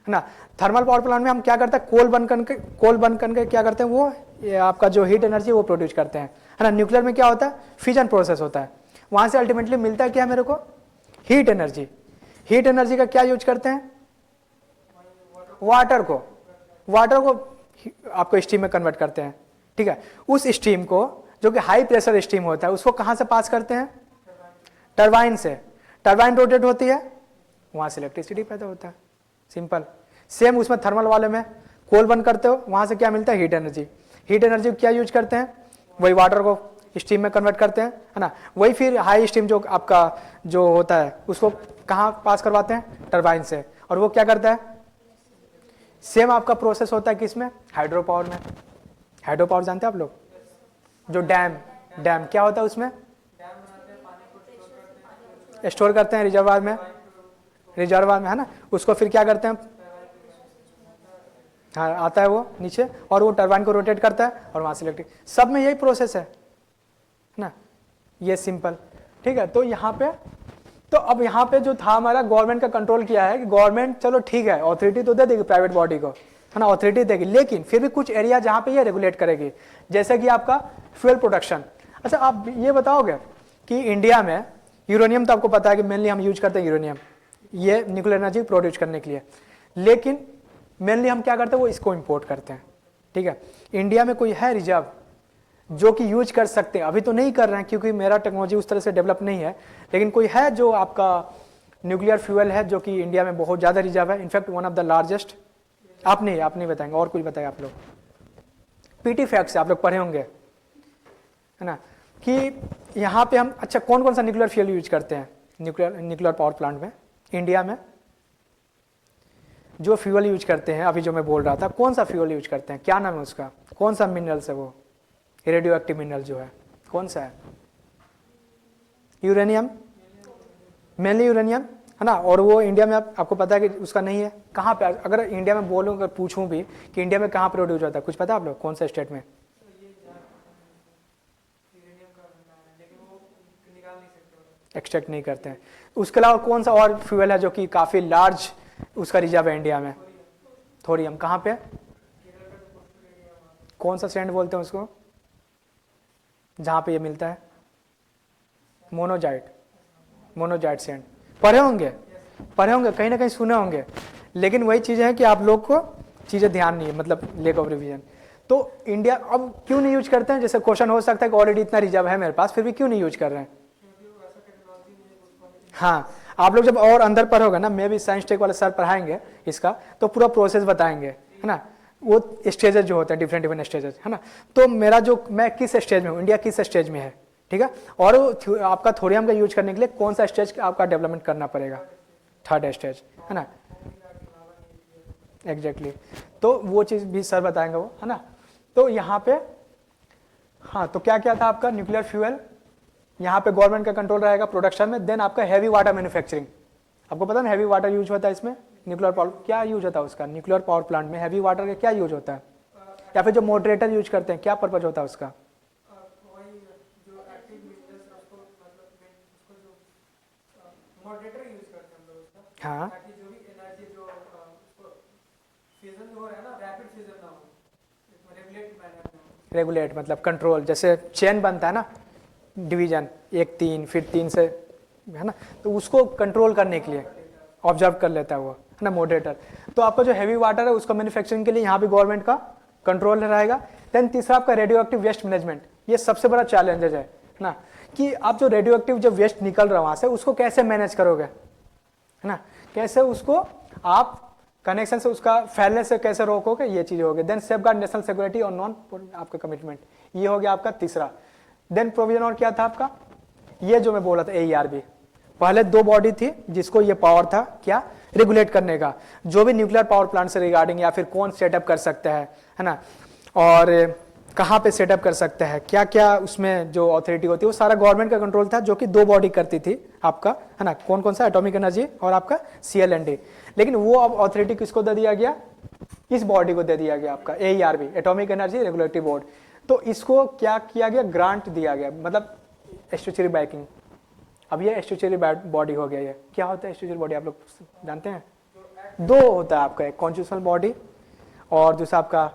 ना। थर्मल पावर प्लांट में हम क्या करते हैं, कोल बन करके क्या करते हैं, वो ये आपका जो हीट एनर्जी वो प्रोड्यूस करते हैं, है ना। न्यूक्लियर में क्या होता है, फ्यूजन प्रोसेस होता है, वहां से अल्टीमेटली मिलता है क्या मेरे को, हीट एनर्जी। हीट एनर्जी का क्या यूज करते हैं, वाटर को आपको स्टीम में कन्वर्ट करते हैं, ठीक है। उस स्टीम को जो कि हाई प्रेशर स्टीम होता है उसको कहां से पास करते हैं, टरबाइन से। टरबाइन रोटेट होती है, वहां से इलेक्ट्रिसिटी पैदा होता है, सिंपल। सेम उसमें थर्मल वाले में कोल बंद करते हो, वहां से क्या मिलता है, हीट एनर्जी। हीट एनर्जी क्या यूज करते हैं, वही वाटर को स्टीम में कन्वर्ट करते हैं, है ना। वही फिर हाई स्टीम जो आपका जो होता है उसको कहां पास करवाते हैं, टरबाइन से, और वो क्या करता है, सेम आपका प्रोसेस होता है किसमें, हाइड्रो पावर में, हाइड्रो पावर जानते हैं आप लोग? जो डैम डैम क्या होता है उसमें? स्टोर करते हैं रिजर्वायर में, है ना, उसको फिर क्या करते हैं? हाँ, आता है वो नीचे और वो टरबाइन को रोटेट करता है और वहाँ से इलेक्ट्रिक, सब में यही प्रोसेस है ना, ये सिंपल। ठीक है, तो यहाँ पे तो अब यहाँ पे जो था हमारा, गवर्नमेंट का कंट्रोल किया है कि गवर्नमेंट चलो ठीक है ऑथोरिटी तो दे देगी प्राइवेट बॉडी को, है ना, ऑथोरिटी देगी, लेकिन फिर भी कुछ एरिया जहाँ पे ये रेगुलेट करेगी, जैसे कि आपका फ्यूल प्रोडक्शन। अच्छा, आप ये बताओगे कि इंडिया में यूरेनियम, तो आपको पता है कि मेनली हम यूज करते हैं यूरेनियम, ये न्यूक्लियर एनर्जी प्रोड्यूस करने के लिए, लेकिन मेनली हम क्या करते हैं, वो इसको इंपोर्ट करते हैं। ठीक है, इंडिया में कोई है रिजर्व जो कि यूज कर सकते हैं? अभी तो नहीं कर रहे हैं क्योंकि मेरा टेक्नोलॉजी उस तरह से डेवलप नहीं है, लेकिन कोई है जो आपका न्यूक्लियर फ्यूल है जो कि इंडिया में बहुत ज़्यादा रिजर्व है, in fact one of the largest? आप नहीं बताएंगे, और कुछ बताएं आप लोग? पीटी फैक्ट से आप लोग पढ़े होंगे, है ना, कि यहाँ पे हम, अच्छा कौन कौन सा न्यूक्लियर फ्यूल यूज करते हैं न्यूक्लियर पावर प्लांट में? इंडिया में जो फ्यूल यूज करते हैं, अभी जो मैं बोल रहा था, कौन सा फ्यूल यूज करते हैं, क्या नाम है उसका, कौन सा मिनरल्स है वो, रेडियो एक्टिव मिनरल जो है, कौन सा है? यूरेनियम, मेनली यूरेनियम, है ना, और वो इंडिया में आपको पता है कि उसका नहीं है। कहाँ पे, अगर इंडिया में बोलूँ, अगर पूछूं भी कि इंडिया में कहाँ प्रोड्यूस होता है, कुछ पता है आप लोग, कौन सा स्टेट में? एक्सट्रैक्ट नहीं करते हैं। उसके अलावा कौन सा और फ्यूल है जो कि काफ़ी लार्ज उसका रिजर्व है इंडिया में? थोरियम, कहाँ पे? कौन सा सैंड बोलते हैं उसको जहाँ पे ये मिलता है? Monazite sand. पढ़े होंगे कहीं ना कहीं सुने होंगे, लेकिन वही चीज़ें हैं कि आप लोग को चीज़ें ध्यान नहीं है, मतलब लेक ऑफ रिविजन। तो इंडिया अब क्यों नहीं यूज करते हैं? जैसे क्वेश्चन हो सकता है कि ऑलरेडी इतना रिजर्व है मेरे पास, फिर भी क्यों नहीं यूज कर रहे हैं? हाँ, आप लोग जब और अंदर पढ़ोगे ना, मैं भी साइंस टेक वाले सर पढ़ाएंगे इसका, तो पूरा प्रोसेस बताएंगे, है ना, वो स्टेजेस जो होते हैं, डिफरेंट स्टेजेस, है ना। तो मेरा जो, मैं किस स्टेज में हूँ, इंडिया किस स्टेज में है, ठीक है, और आपका थोरियम का यूज करने के लिए कौन सा स्टेज आपका डेवलपमेंट करना पड़ेगा? 3rd स्टेज, है ना, एग्जैक्टली। तो वो चीज़ भी सर बताएंगे वो, है ना। तो यहाँ पे हाँ, तो क्या क्या था आपका न्यूक्लियर फ्यूल, यहाँ पे गवर्नमेंट का कंट्रोल रहेगा प्रोडक्शन में। देन आपका हैवी वाटर मैन्युफैक्चरिंग, आपको पता है हैवी वाटर यूज होता है इसमें, न्यूक्लियर पावर क्या यूज होता है उसका, न्यूक्लियर पावर प्लांट में हैवी वाटर का क्या यूज होता है? या फिर जो मॉडरेटर यूज करते हैं, क्या पर्पज होता है उसका? हाँ, रेगुलेट मतलब कंट्रोल, जैसे चेन बनता है ना, डिवीजन 1 3 फिर 3 से, है ना, तो उसको कंट्रोल करने के लिए ऑब्जर्व कर लेता है वो, है ना, मॉडरेटर। तो आपका जो हैवी वाटर है उसको मैन्युफैक्चरिंग के लिए यहाँ भी गवर्नमेंट का कंट्रोल रहेगा। देन तीसरा आपका रेडियो एक्टिव वेस्ट मैनेजमेंट, ये सबसे बड़ा चैलेंजेज है ना, कि आप जो रेडियो एक्टिव जो वेस्ट निकल रहा है वहाँ से, उसको कैसे मैनेज करोगे, है ना, कैसे उसको आप कनेक्शन से उसका फैलने से कैसे रोकोगे, ये चीज़ हो गई। देन सेफगार्ड नेशनल सिक्योरिटी और नॉन आपका कमिटमेंट, ये हो गया आपका तीसरा। देन प्रोविजन और क्या था आपका, ये जो मैं बोला था AERB, पहले 2 बॉडी थी जिसको ये पावर था क्या, रेगुलेट करने का, जो भी न्यूक्लियर पावर प्लांट से रिगार्डिंग, या फिर कौन सेटअप कर सकता है ना, और कहाँ पे सेटअप कर सकता है, क्या क्या उसमें जो अथॉरिटी होती है, वो सारा गवर्नमेंट का कंट्रोल था, जो कि 2 बॉडी करती थी आपका, है ना, कौन कौन सा, एटॉमिक एनर्जी और आपका CL&D। लेकिन वो अब अथॉरिटी किसको दे दिया गया, इस बॉडी को दे दिया गया आपका AERB, atomic energy regulatory board. तो इसको क्या किया गया, ग्रांट दिया गया, मतलब स्टैट्यूटरी बैकिंग। अब ये स्टैट्यूटरी बॉडी हो गया। ये क्या होता है स्टैट्यूटरी बॉडी, आप लोग जानते हैं? 2 होता है आपका, एक कॉन्स्टिट्यूशनल बॉडी और दूसरा आपका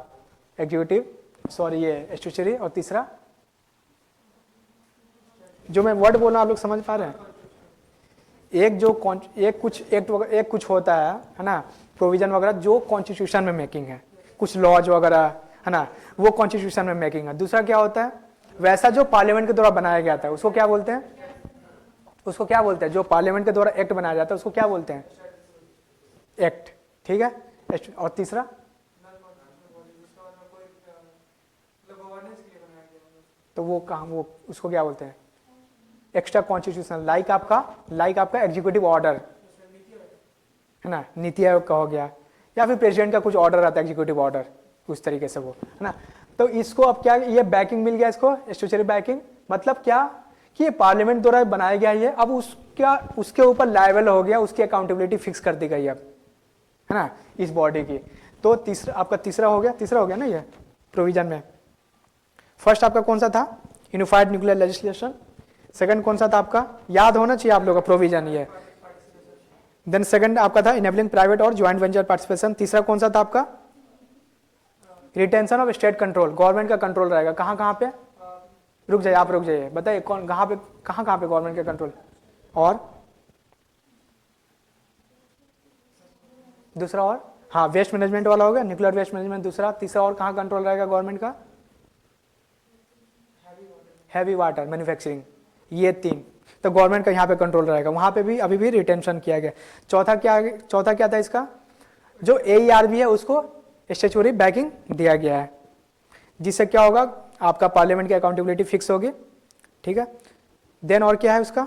एग्जीक्यूटिव, सॉरी ये स्टैट्यूटरी, और तीसरा जो मैं वर्ड बोल रहा हूं आप लोग समझ पा रहे हैं? एक जो एक कुछ एक्ट एक कुछ होता है ना, प्रोविजन वगैरह जो कॉन्स्टिट्यूशन में मेकिंग है, कुछ लॉज वगैरह, है ना, वो कॉन्स्टिट्यूशन में मेकिंग है। दूसरा क्या होता है, वैसा जो पार्लियामेंट के द्वारा बनाया गया था, उसको क्या बोलते हैं, उसको क्या बोलते हैं, जो पार्लियामेंट के द्वारा एक्ट बनाया जाता है उसको क्या बोलते हैं, एक्ट, ठीक है। और तीसरा तो वो कहाँ, वो उसको क्या बोलते हैं, एक्स्ट्रा कॉन्स्टिट्यूशन, लाइक आपका एग्जीक्यूटिव ऑर्डर, है ना, नीति आयोग का हो गया, या फिर प्रेसिडेंट का कुछ ऑर्डर आता है एग्जीक्यूटिव ऑर्डर, उस तरीके से वो, है ना। तो इसको अब क्या, ये बैकिंग मिल गया इसको, स्टैट्यूटरी बैकिंग, मतलब क्या कि ये पार्लियामेंट द्वारा बनाया गया ये, अब उसके ऊपर लायबल हो गया, उसकी अकाउंटेबिलिटी फिक्स कर दी गई अब, है ना, इस बॉडी की। तो आपका तीसरा हो गया ना ये प्रोविजन में। फर्स्ट आपका कौन सा था, यूनिफाइड न्यूक्लियर लेजिस्लेशन। सेकंड कौन सा था आपका, याद होना चाहिए आप लोगों का प्रोविजन ये। देन सेकंड आपका था इनेबलिंग प्राइवेट और ज्वाइंट वेंचर पार्टिसिपेशन। तीसरा कौन सा था आपका, retention of state control, government का कंट्रोल रहेगा कहाँ कहाँ पे, रुक जाइए बताइए कौन कहाँ पे गवर्नमेंट का कंट्रोल। और दूसरा, और हाँ वेस्ट मैनेजमेंट वाला हो गया, न्यूक्लियर वेस्ट मैनेजमेंट दूसरा। तीसरा और कहाँ कंट्रोल रहेगा गवर्नमेंट का, हैवी वाटर मैन्युफैक्चरिंग, ये 3 तो गवर्नमेंट का यहाँ पे कंट्रोल रहेगा, वहाँ पे भी अभी भी रिटेंशन किया गया। चौथा क्या था इसका, जो AERB है उसको स्टैट्यूटरी बैकिंग दिया गया है, जिससे क्या होगा आपका पार्लियामेंट की अकाउंटेबिलिटी फिक्स होगी, ठीक है। देन और क्या है उसका,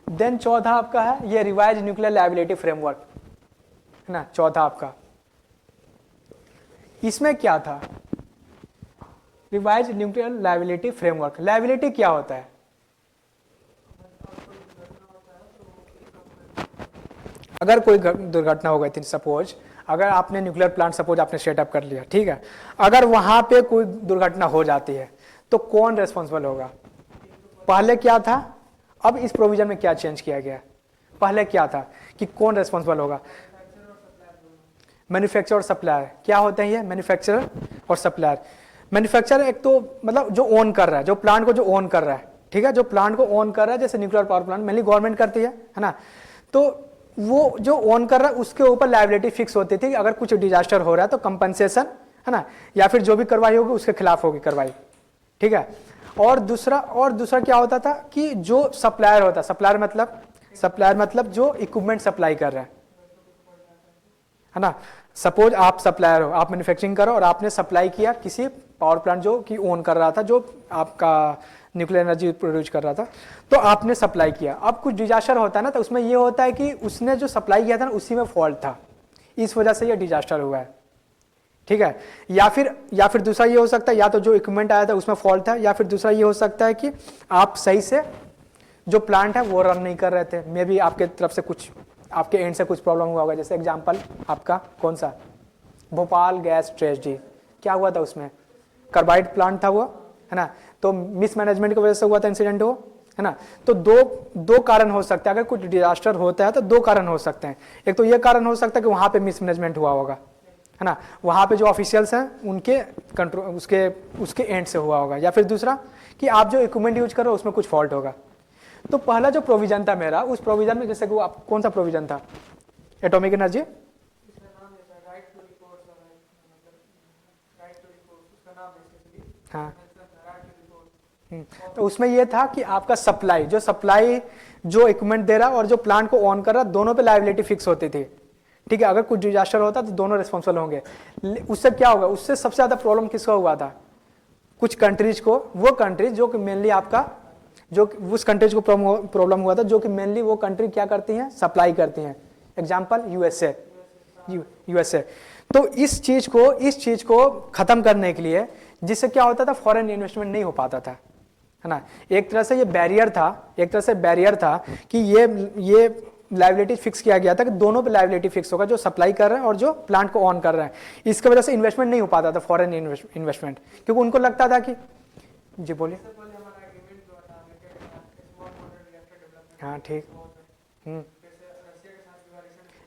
देन चौथा आपका है ये रिवाइज न्यूक्लियर लायबिलिटी फ्रेमवर्क, है ना, चौथा आपका। इसमें क्या था, revise nuclear liability framework. Liability क्या होता है, अगर कोई दुर्घटना हो गई थी, सपोज अगर आपने न्यूक्लियर प्लांट सपोज आपने सेटअप कर लिया, ठीक है, अगर वहां पे कोई दुर्घटना हो जाती है तो कौन रेस्पॉन्सिबल होगा। पहले क्या था, अब इस प्रोविजन में क्या चेंज किया गया, पहले क्या था कि कौन रेस्पॉन्सिबल होगा, मैन्युफैक्चरर और सप्लायर। क्या होते हैं ये मैन्युफैक्चरर और सप्लायर। मैन्युफैक्चरर एक तो मतलब जो ओन कर रहा है, जो प्लांट को जो ओन कर रहा है, ठीक है, जो प्लांट को ओन कर रहा है, जैसे nuclear power plant mainly government करती है ना, तो वो जो ओन कर रहा है उसके ऊपर लायबिलिटी फिक्स होती थी कि अगर कुछ डिजास्टर हो रहा है तो कंपनसेशन, है ना, या फिर जो भी कार्रवाई होगी उसके खिलाफ होगी कार्रवाई, ठीक है। और दूसरा क्या होता था कि जो सप्लायर होता, सप्लायर मतलब जो इक्विपमेंट सप्लाई कर रहा है ना। सपोज आप सप्लायर हो, आप मैन्युफैक्चरिंग करो और आपने सप्लाई किया किसी पावर प्लांट जो कि ओन कर रहा था, जो आपका न्यूक्लियर एनर्जी प्रोड्यूस कर रहा था, तो आपने सप्लाई किया। अब कुछ डिजास्टर होता है ना, तो उसमें ये होता है कि उसने जो सप्लाई किया था ना उसी में फॉल्ट था, इस वजह से ये डिजास्टर हुआ है, ठीक है। या फिर दूसरा ये हो सकता है, या तो जो इक्विपमेंट आया था उसमें फॉल्ट था, या फिर दूसरा ये हो सकता है कि आप सही से जो प्लांट है वो रन नहीं कर रहे थे, मे बी आपके तरफ से कुछ, आपके एंड से कुछ प्रॉब्लम हुआ होगा। जैसे एग्जांपल आपका कौन सा, भोपाल गैस ट्रेजेडी, क्या हुआ था उसमें, कार्बाइड प्लांट था वो, है ना, तो मिसमैनेजमेंट की वजह से हुआ था इंसिडेंट वो, है ना। तो दो कारण हो सकते हैं, अगर कुछ डिजास्टर होता है तो 2 कारण हो सकते हैं। एक तो ये कारण हो सकता है कि वहां पे मिसमैनेजमेंट हुआ होगा, है ना, वहां पे जो ऑफिशियल्स हैं उनके कंट्रोल उसके एंड से हुआ होगा, या फिर दूसरा कि आप जो इक्विपमेंट यूज करो उसमें कुछ फॉल्ट होगा। तो पहला जो प्रोविजन था मेरा, उस प्रोविजन में जैसे कि कौन सा प्रोविजन था, एटॉमिक एनर्जी, हाँ, तो उसमें यह था कि आपका सप्लाई जो इक्विपमेंट दे रहा और जो प्लांट को ऑन कर रहा, दोनों पे लायबिलिटी फिक्स होती थी, ठीक है। अगर कुछ डिजास्टर होता तो दोनों रिस्पॉन्सिबल होंगे। उससे क्या होगा, उससे सबसे ज्यादा प्रॉब्लम किसको हुआ था, कुछ कंट्रीज को, वो कंट्रीज जो कि मेनली आपका, जो उस कंट्रीज को प्रॉब्लम हुआ था जो कि मेनली वो कंट्री क्या करती हैं, सप्लाई करती हैं। Example USA. तो इस चीज को खत्म करने के लिए, जिससे क्या होता था, फॉरेन इन्वेस्टमेंट नहीं हो पाता था, है ना। एक तरह से ये बैरियर था कि ये लायबिलिटी फिक्स किया गया था कि दोनों पे लायबिलिटी फिक्स होगा, जो सप्लाई कर रहे हैं और जो प्लांट को ऑन कर रहे हैं। इसकी वजह से इन्वेस्टमेंट नहीं हो पाता था, फॉरेन इन्वेस्टमेंट, क्योंकि उनको लगता था कि, जी बोलिए, हाँ ठीक,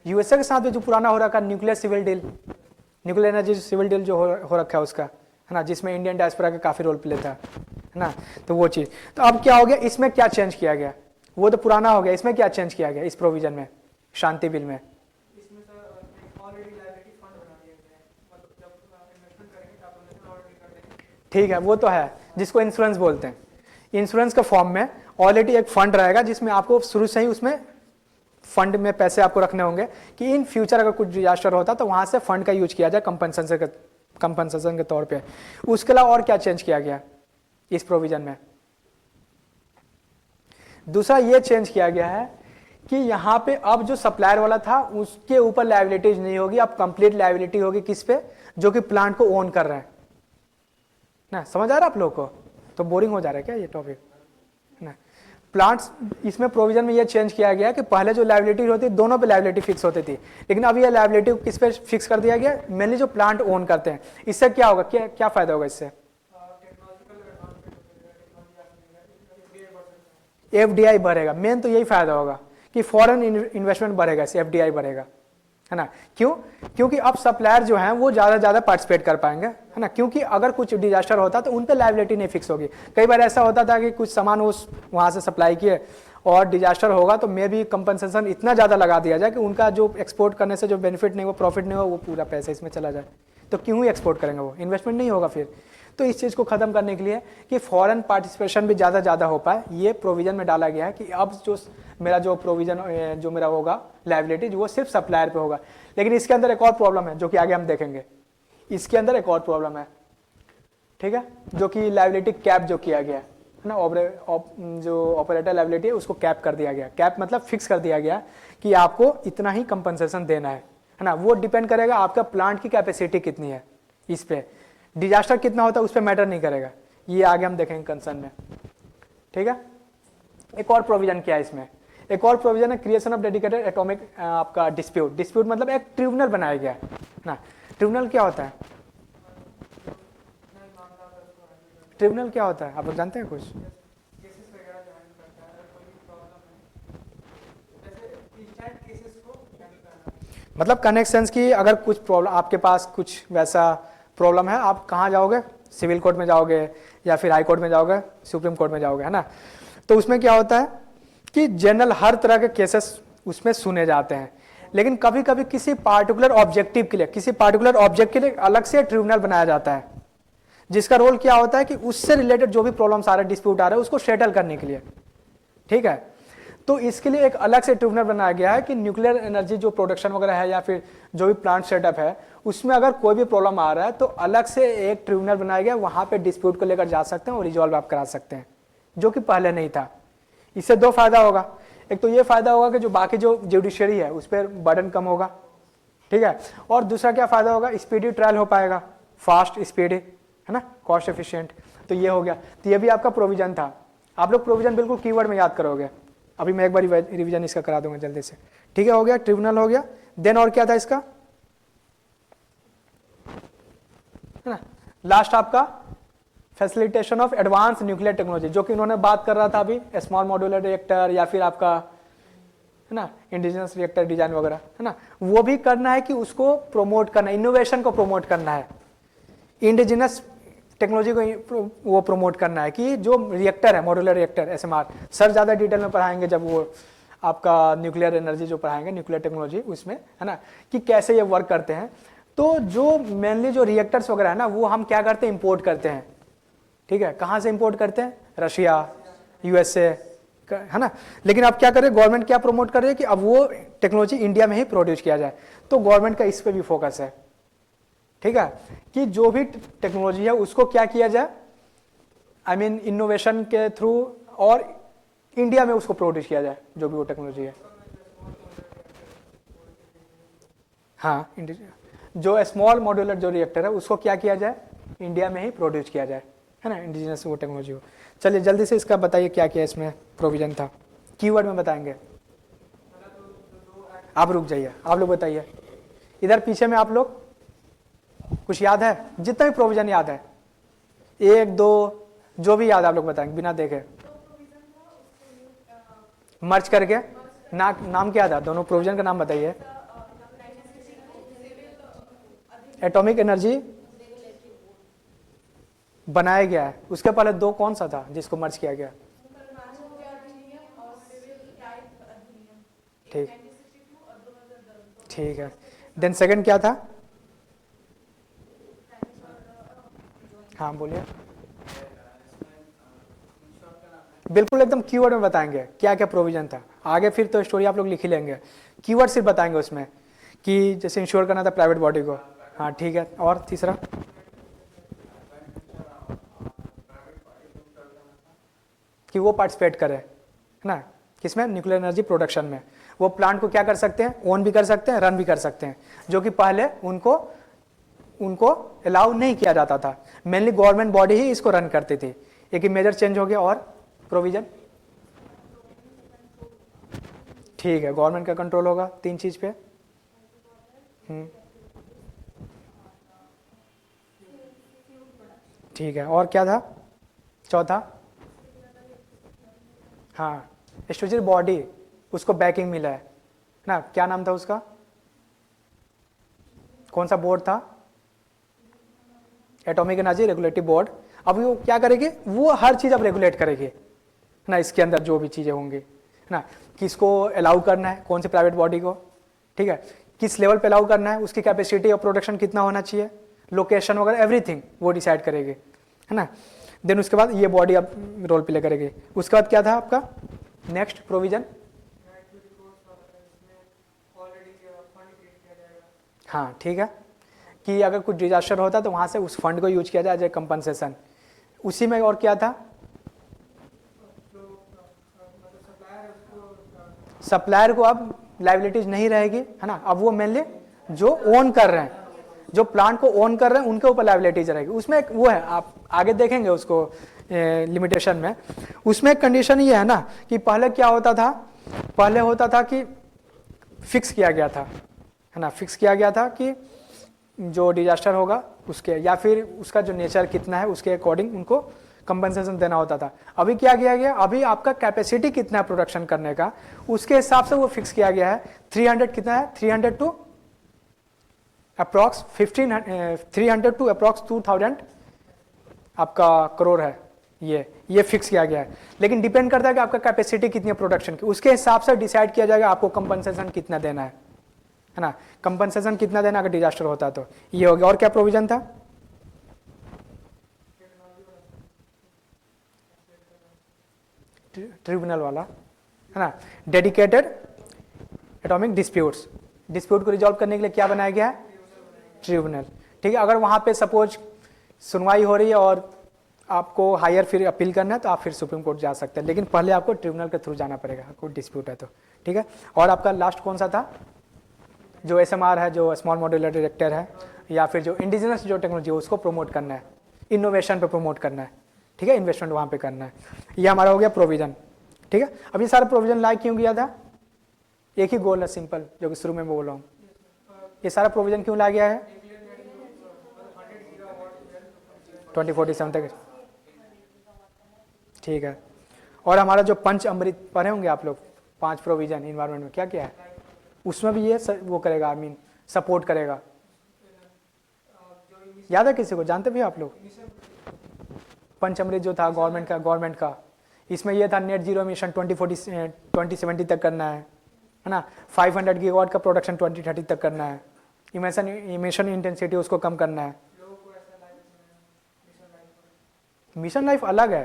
यूएसए के साथ भी जो पुराना हो रखा न्यूक्लियर एनर्जी सिविल डील जो हो रखा है उसका, है ना, जिसमें इंडियन डायस्पोरा का काफी रोल प्ले था, है ना। तो वो चीज, तो अब क्या हो गया, इसमें क्या चेंज किया गया, वो तो पुराना हो गया, इसमें क्या चेंज किया गया इस प्रोविजन में, शांति बिल में, ठीक है, वो तो है, जिसको इंश्योरेंस बोलते हैं। इंश्योरेंस के फॉर्म में ऑलरेडी एक फंड रहेगा, जिसमें आपको शुरू से ही उसमें फंड में पैसे आपको रखने होंगे कि इन फ्यूचर अगर कुछ डिजास्टर होता तो वहां से फंड का यूज किया जाए कंपनसेशन के तौर पे। उसके अलावा और क्या चेंज किया गया इस प्रोविजन में, दूसरा ये चेंज किया गया है कि यहाँ पे अब जो सप्लायर वाला था उसके ऊपर लायबिलिटीज नहीं होगी, अब कंप्लीट लायबिलिटी होगी किस पे, जो कि प्लांट को ओन कर रहे हैं ना। समझ आ रहा है आप लोगों को? तो बोरिंग हो जा रहा है क्या ये टॉपिक ना? प्लांट्स इसमें प्रोविजन में ये चेंज किया गया कि पहले जो लायबिलिटी होती थी दोनों पे लायबिलिटी फिक्स होती थी, लेकिन अब ये लायबिलिटी किस पे फिक्स कर दिया गया, मेनली जो प्लांट ओन करते हैं। इससे क्या होगा, क्या क्या फायदा होगा इससे? एफडीआई बढ़ेगा, मेन तो यही फायदा होगा कि फॉरेन इन्वेस्टमेंट बढ़ेगा, इससे एफडीआई बढ़ेगा, है ना। क्यों? क्योंकि अब सप्लायर जो हैं वो ज़्यादा ज़्यादा पार्टिसिपेट कर पाएंगे, है ना। क्योंकि अगर कुछ डिजास्टर होता तो उन पे लायबिलिटी नहीं फिक्स होगी। कई बार ऐसा होता था कि कुछ सामान उस वहाँ से सप्लाई किए और डिजास्टर होगा तो मे भी कंपनसेशन इतना ज़्यादा लगा दिया जाए कि उनका जो एक्सपोर्ट करने से जो बेनिफिट नहीं, वो प्रॉफिट नहीं हो, वो पूरा पैसा इसमें चला जाए। तो क्यों ही एक्सपोर्ट करेंगे, वो इन्वेस्टमेंट नहीं होगा फिर। तो इस चीज़ को ख़त्म करने के लिए कि फॉरेन पार्टिसिपेशन भी ज़्यादा हो पाए, ये प्रोविज़न में डाला गया है कि अब जो मेरा जो प्रोविज़न जो मेरा होगा लायबिलिटी वो सिर्फ सप्लायर पे होगा। लेकिन इसके अंदर एक और प्रॉब्लम है जो कि आगे हम देखेंगे। इसके अंदर एक और प्रॉब्लम है, ठीक है, जो कि लायबिलिटी कैप जो किया गया है ना, जो ऑपरेटर लायबिलिटी है उसको कैप कर दिया गया। कैप मतलब फिक्स कर दिया गया कि आपको इतना ही कंपनसेशन देना है ना। वो डिपेंड करेगा आपका प्लांट की कैपेसिटी कितनी है, इस पे डिजास्टर कितना होता है उस पर मैटर नहीं करेगा। ये आगे हम देखेंगे कंसर्न में, ठीक है। एक और प्रोविजन क्या है इसमें, एक और प्रोविजन है क्रिएशन ऑफ डेडिकेटेड एटॉमिक आपका डिस्प्यूट। डिस्प्यूट मतलब एक ट्रिब्यूनल बनाया गया है ना। ट्रिब्यूनल क्या होता है? ट्रिब्यूनल क्या होता है आप लोग जानते हैं कुछ? मतलब कनेक्शंस की अगर कुछ प्रॉब्लम आपके पास कुछ वैसा प्रॉब्लम है, आप कहाँ जाओगे? सिविल कोर्ट में जाओगे या फिर हाई कोर्ट में जाओगे, सुप्रीम कोर्ट में जाओगे, है ना। तो उसमें क्या होता है कि जनरल हर तरह के केसेस उसमें सुने जाते हैं, लेकिन कभी कभी किसी पार्टिकुलर ऑब्जेक्टिव के लिए, किसी पार्टिकुलर ऑब्जेक्ट के लिए अलग से ट्रिब्यूनल बनाया जाता है, जिसका रोल क्या होता है कि उससे रिलेटेड जो भी प्रॉब्लम्स आ रहे हैं, डिस्प्यूट आ रहे हैं, उसको सेटल करने के लिए, ठीक है। तो इसके लिए एक अलग से ट्रिब्यूनल बनाया गया है कि न्यूक्लियर एनर्जी जो प्रोडक्शन वगैरह है या फिर जो भी प्लांट सेटअप है उसमें अगर कोई भी प्रॉब्लम आ रहा है तो अलग से एक ट्रिब्यूनल बनाया गया, वहां पे डिस्प्यूट को लेकर जा सकते हैं और रिजॉल्व आप करा सकते हैं, जो कि पहले नहीं था। इससे दो फायदा होगा, एक तो ये फायदा होगा कि जो बाकी जो जुडिशरी है उस पर बर्डन कम होगा, ठीक है। और दूसरा क्या फायदा होगा, स्पीडी ट्रायल हो पाएगा, फास्ट स्पीडी, है ना, कॉस्ट एफिशिएंट। तो ये हो गया, तो ये भी आपका प्रोविजन था। आप लोग प्रोविजन बिल्कुल कीवर्ड में याद करोगे। अभी मैं एक बार रिवीजन इसका करा दूंगा जल्दी से, ठीक है। हो गया, ट्रिब्यूनल हो गया। देन और क्या था इसका, है ना, लास्ट आपका facilitation of advance nuclear technology, जो कि उन्होंने बात कर रहा था अभी, स्मॉल मॉड्यूलर रिएक्टर या फिर आपका, है ना, इंडिजिनस रिएक्टर डिजाइन वगैरह, है ना, वो भी करना है कि उसको प्रमोट करना, इनोवेशन को प्रमोट करना है, इंडिजिनस टेक्नोलॉजी को वो प्रमोट करना है कि जो रिएक्टर है, मॉड्यूलर रिएक्टर, एसएमआर, सर ज़्यादा डिटेल में पढ़ाएंगे जब वो आपका न्यूक्लियर एनर्जी जो पढ़ाएंगे, न्यूक्लियर टेक्नोलॉजी उसमें, है ना, कि कैसे ये वर्क करते हैं। तो जो मेनली जो रिएक्टर्स वगैरह है ना, वो हम क्या करते हैं, इंपोर्ट करते हैं, ठीक है। कहाँ से इंपोर्ट करते हैं? रशिया, यूएसए, है ना। लेकिन अब क्या करें, गवर्नमेंट क्या प्रमोट कर रही है कि अब वो टेक्नोलॉजी इंडिया में ही प्रोड्यूस किया जाए। तो गवर्नमेंट का इस पे भी फोकस है, ठीक है, कि जो भी टेक्नोलॉजी है उसको क्या किया जाए, आई मीन इनोवेशन के थ्रू, और इंडिया में उसको प्रोड्यूस किया जाए जो भी वो टेक्नोलॉजी है। हाँ, जो स्मॉल मॉड्यूलर जो रिएक्टर है उसको क्या किया जाए, इंडिया में ही प्रोड्यूस किया जाए, है ना, इंडिजिनस वो टेक्नोलॉजी हो। चलिए जल्दी से इसका बताइए क्या क्या इसमें प्रोविजन था, कीवर्ड में बताएंगे। आप रुक जाइए, आप लोग बताइए, इधर पीछे में आप लोग कुछ याद है, जितना भी प्रोविजन याद है, एक दो जो भी याद आप लोग बताएंगे बिना देखे, मर्ज करके। नाम क्या था, दोनों प्रोविजन का नाम बताइए। एटॉमिक एनर्जी बनाया गया है, उसके पहले दो कौन सा था जिसको मर्ज किया गया? ठीक, ठीक है। देन सेकंड क्या था? हाँ बोलिए, बिल्कुल एकदम कीवर्ड में बताएंगे क्या क्या प्रोविजन था। आगे फिर तो स्टोरी आप लोग लिख ही लेंगे, कीवर्ड सिर्फ बताएंगे उसमें कि जैसे इंश्योर करना था प्राइवेट बॉडी को। हाँ ठीक है, और तीसरा कि वो पार्टिसिपेट करे, है ना, किसमें? न्यूक्लियर एनर्जी प्रोडक्शन में। वो प्लांट को क्या कर सकते हैं? ओन भी कर सकते हैं, रन भी कर सकते हैं, जो कि पहले उनको अलाउ नहीं किया जाता था। मेनली गवर्नमेंट बॉडी ही इसको रन करती थी। एक मेजर चेंज हो गया। और प्रोविजन, ठीक है, गवर्नमेंट का कंट्रोल होगा 3 चीज पे। ठीक है, और क्या था चौथा? हाँ, स्ट्रेटेजिक बॉडी, उसको बैकिंग मिला है ना, क्या नाम था उसका? कौन सा बोर्ड था? Atomic energy regulatory board. अब वो क्या करेगी? वो हर चीज अब रेगुलेट करेगी ना, इसके अंदर जो भी चीजें होंगी ना, किसको अलाउ करना है, कौन से प्राइवेट बॉडी को, ठीक है, किस लेवल पे अलाउ करना है, उसकी कैपेसिटी ऑफ प्रोडक्शन कितना होना चाहिए, लोकेशन वगैरह एवरीथिंग वो डिसाइड करेगी, है ना। देन उसके बाद ये बॉडी अब रोल प्ले करेगी। उसके बाद क्या था आपका नेक्स्ट प्रोविजन? हाँ, ठीक है, कि अगर कुछ डिजास्टर होता तो वहां से उस फंड को यूज किया जाए एज ए कंपनसेशन। उसी में और क्या था? सप्लायर को अब लाइबिलिटीज नहीं रहेगी, है ना। अब वो मेनली जो ओन कर रहे हैं, जो प्लांट को ओन कर रहे हैं, उनके ऊपर लाइबिलिटीज रहेगी। उसमें एक वो है, आप आगे देखेंगे उसको लिमिटेशन में। उसमें एक कंडीशन ये है ना कि पहले क्या होता था? पहले होता था कि फिक्स किया गया था, है ना, फिक्स किया गया था कि जो डिजास्टर होगा उसके या फिर उसका जो नेचर कितना है उसके अकॉर्डिंग उनको कंपनसेशन देना होता था। अभी क्या किया गया? अभी आपका कैपेसिटी कितना है प्रोडक्शन करने का, उसके हिसाब से वो फिक्स किया गया है। 300 कितना है? 300 टू अप्रॉक्स 300 टू अप्रॉक्स 2000 आपका करोड़ है, ये फिक्स किया गया है। लेकिन डिपेंड करता है कि आपका कैपेसिटी कितनी है प्रोडक्शन की, उसके हिसाब से डिसाइड किया जाएगा आपको कंपनसेशन कितना देना है ना, कंपनसेशन कितना देना अगर डिजास्टर होता तो। ये हो गया। और क्या प्रोविजन था? ट्रिब्यूनल वाला, है ना, डेडिकेटेड एटॉमिक डिस्प्यूट्स, डिस्प्यूट को रिजॉल्व करने के लिए क्या बनाया गया है? ट्रिब्यूनल, ठीक है। अगर वहां पे सपोज सुनवाई हो रही है और आपको हायर फिर अपील करना है तो आप फिर सुप्रीम कोर्ट जा सकते हैं, लेकिन पहले आपको ट्रिब्यूनल के थ्रू जाना पड़ेगा, कोई डिस्प्यूट है तो, ठीक है। और आपका लास्ट कौन सा था? जो SMR है, जो स्मॉल मॉड्यूलर रिएक्टर है, या फिर जो इंडिजिनस जो टेक्नोलॉजी है उसको प्रमोट करना है, इनोवेशन पे प्रमोट करना है, ठीक है, इन्वेस्टमेंट वहां पे करना है। ये हमारा हो गया प्रोविजन, ठीक है। अब ये सारा प्रोविजन लाइक क्यों किया था? एक ही गोल है सिंपल, जो कि शुरू में मैं बोल रहा हूँ। ये सारा प्रोविजन क्यों ला गया है? 2047 तक, ठीक है। और हमारा जो पंच अमृत पढ़े होंगे आप लोग, 5 प्रोविजन इन्वायरमेंट में, क्या क्या है उसमें भी ये वो करेगा, आई मीन सपोर्ट करेगा। याद है किसी को? जानते भी आप लोग? पंचअमृत जो था गवर्नमेंट का, इसमें यह था नेट जीरो एमिशन 2070 तक करना है ना, 500 गीगावाट का प्रोडक्शन 2030 तक करना है, इमिशन इंटेंसिटी उसको कम करना है। मिशन लाइफ अलग है,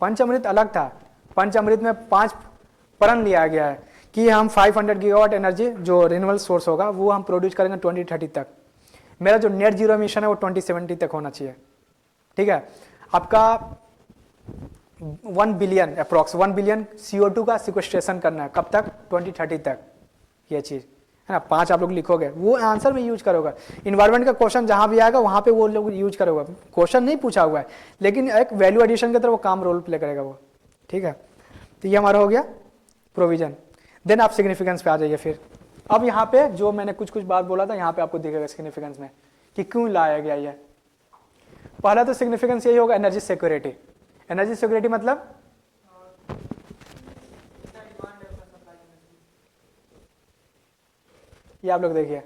पंचअमृत अलग था। पंचअमृत में 5 प्रण लिया गया है कि हम 500 गीगावाट एनर्जी जो रिन्यूएबल सोर्स होगा वो हम प्रोड्यूस करेंगे 2030 तक। मेरा जो नेट जीरो एमिशन है वो 2070 तक होना चाहिए, ठीक है। आपका 1 बिलियन अप्रॉक्स 1 बिलियन CO2 का सिक्वेस्ट्रेशन करना है, कब तक? 2030 तक, ये चीज है ना। 5 आप लोग लिखोगे, वो आंसर में यूज करोगे। इन्वायरमेंट का क्वेश्चन जहां भी आएगा वहां पे वो लोग यूज करोगे। क्वेश्चन नहीं पूछा हुआ है, लेकिन एक वैल्यू एडिशन की तरह वो काम रोल प्ले करेगा वो, ठीक है। तो ये हमारा हो गया प्रोविजन। देन आप सिग्निफिकेंस पे आ जाइए फिर। अब यहाँ पे जो मैंने कुछ बात बोला था, यहाँ पे आपको दिखेगा सिग्निफिकेंस में कि क्यों लाया गया ये। पहला तो सिग्निफिकेंस यही होगा, एनर्जी सिक्योरिटी। एनर्जी सिक्योरिटी मतलब ये आप लोग देखिए,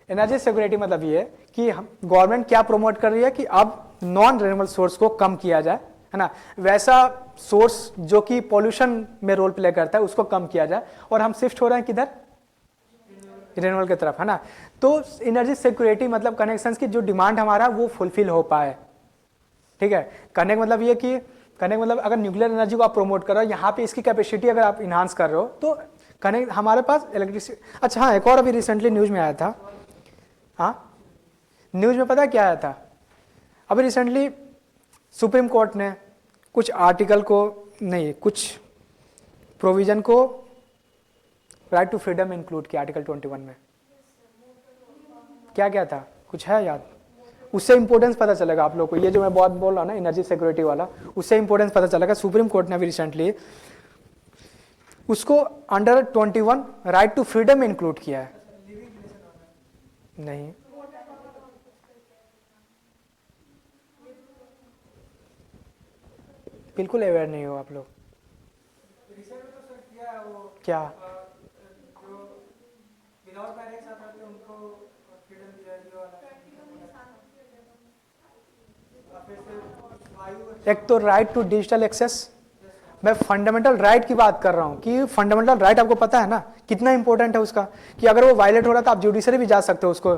एनर्जी सिक्योरिटी मतलब ये कि गवर्नमेंट क्या प्रमोट कर रही है कि अब नॉन रिन्यूएबल सोर्स को कम किया जाए, है ना, वैसा सोर्स जो कि पॉल्यूशन में रोल प्ले करता है उसको कम किया जाए, और हम शिफ्ट हो रहे हैं किधर? रिन्यूएबल की तरफ, है ना। तो एनर्जी सिक्योरिटी मतलब कनेक्शंस की जो डिमांड हमारा वो फुलफिल हो पाए, ठीक है। करने का मतलब ये कि अगर न्यूक्लियर एनर्जी को आप प्रमोट कर रहे हो, यहाँ पे इसकी कैपेसिटी अगर आप इन्हांस कर रहे हो तो कनेक्ट हमारे पास इलेक्ट्रिसिटी। अच्छा हाँ, एक और अभी रिसेंटली न्यूज में आया था, हाँ न्यूज में पता क्या आया था? अभी रिसेंटली सुप्रीम कोर्ट ने कुछ आर्टिकल को नहीं, कुछ प्रोविजन को राइट टू फ्रीडम इंक्लूड किया आर्टिकल 21 में। क्या क्या था, कुछ है याद? उससे इंपॉर्टेंस पता चलेगा आप लोग को, ये जो मैं बहुत बोल रहा हूँ ना एनर्जी सिक्योरिटी वाला, उससे इंपॉर्टेंस पता चलेगा। सुप्रीम कोर्ट ने अभी रिसेंटली उसको under 21 right to freedom include किया है। नहीं, बिल्कुल अवेयर नहीं हो आप लोग। क्या? एक तो राइट टू डिजिटल एक्सेस, मैं फंडामेंटल राइट की बात कर रहा हूं कि फंडामेंटल राइट आपको पता है ना कितना इंपॉर्टेंट है उसका, कि अगर वो वायलेट हो रहा तो आप जुडिशरी भी जा सकते हो उसको,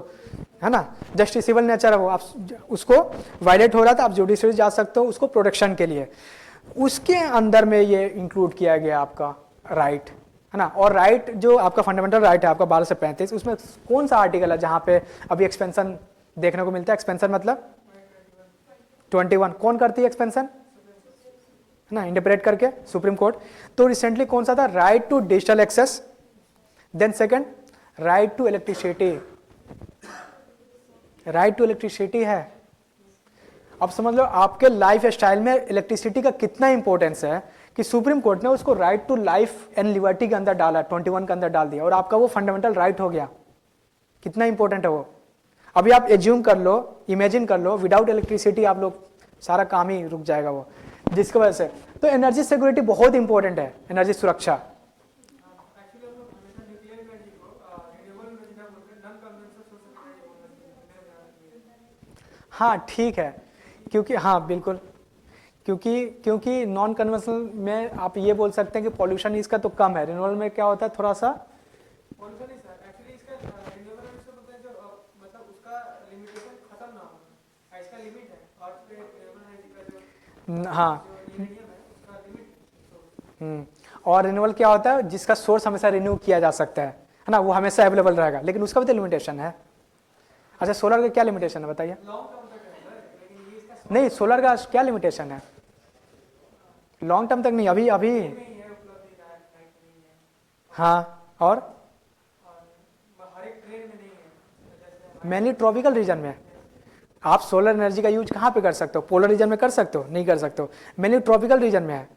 है ना, जस्टिसेबल नेचर है वो, आप उसको वायलेट हो रहा था आप जुडिशरी जा सकते हो उसको प्रोटेक्शन के लिए। उसके अंदर में ये इंक्लूड किया गया आपका राइट, है ना। और राइट जो आपका फंडामेंटल राइट है आपका 12 से 35, उसमें कौन सा आर्टिकल है जहां पे अभी एक्सपेंशन देखने को मिलता है? एक्सपेंशन मतलब 21 कौन करती है एक्सपेंशन, है ना, इंटरप्रेट करके सुप्रीम कोर्ट। तो रिसेंटली कौन सा था? Right to digital access, then second right to electricity. Right to electricity है, अब समझ लो आपके लाइफ स्टाइल में इलेक्ट्रिसिटी का कितना इंपॉर्टेंस है कि सुप्रीम कोर्ट ने उसको right to life and liberty के अंदर डाला, 21 के अंदर डाल दिया, और आपका वो फंडामेंटल राइट हो गया। कितना इंपॉर्टेंट है वो। अभी आप एज्यूम कर लो, इमेजिन कर लो, विदाउट इलेक्ट्रिसिटी आप लोग सारा काम ही रुक जाएगा वो, जिसकी वजह से तो एनर्जी सिक्योरिटी बहुत इंपॉर्टेंट है, एनर्जी सुरक्षा। हाँ ठीक है, क्योंकि हाँ बिल्कुल, क्योंकि नॉन कन्वेंशनल में आप ये बोल सकते हैं कि पॉल्यूशन इसका तो कम है, रिन्यूएबल में क्या होता है थोड़ा सा पॉल्यूशन नहीं सर, एक्चुअली इसका रिन्यूएबल एनर्जी बोलते हैं जो मतलब उसका लिमिटेशन खत्म ना हो, इसका लिमिट है और रिन्यूएबल एनर्जी का जो हाँ जो नियम है उसका लिमिट। और रिन्यूअल क्या होता है? जिसका सोर्स हमेशा रिन्यू किया जा सकता है ना, वो हमेशा अवेलेबल रहेगा, लेकिन उसका भी तो लिमिटेशन है। अच्छा सोलर का क्या लिमिटेशन है बताइए? लॉन्ग टर्म तक है सर, लेकिन ये इसका नहीं, सोलर का क्या लिमिटेशन है? लॉन्ग टर्म तक नहीं, अभी अभी नहीं है, उपलब्ध नहीं है। हाँ, और हर एक ट्रेन में नहीं है, जैसे मेनली ट्रॉपिकल रीजन में आप सोलर एनर्जी का यूज कहाँ पे कर सकते हो? पोलर रीजन में कर सकते हो? नहीं कर सकते हो, मेनली ट्रॉपिकल रीजन में है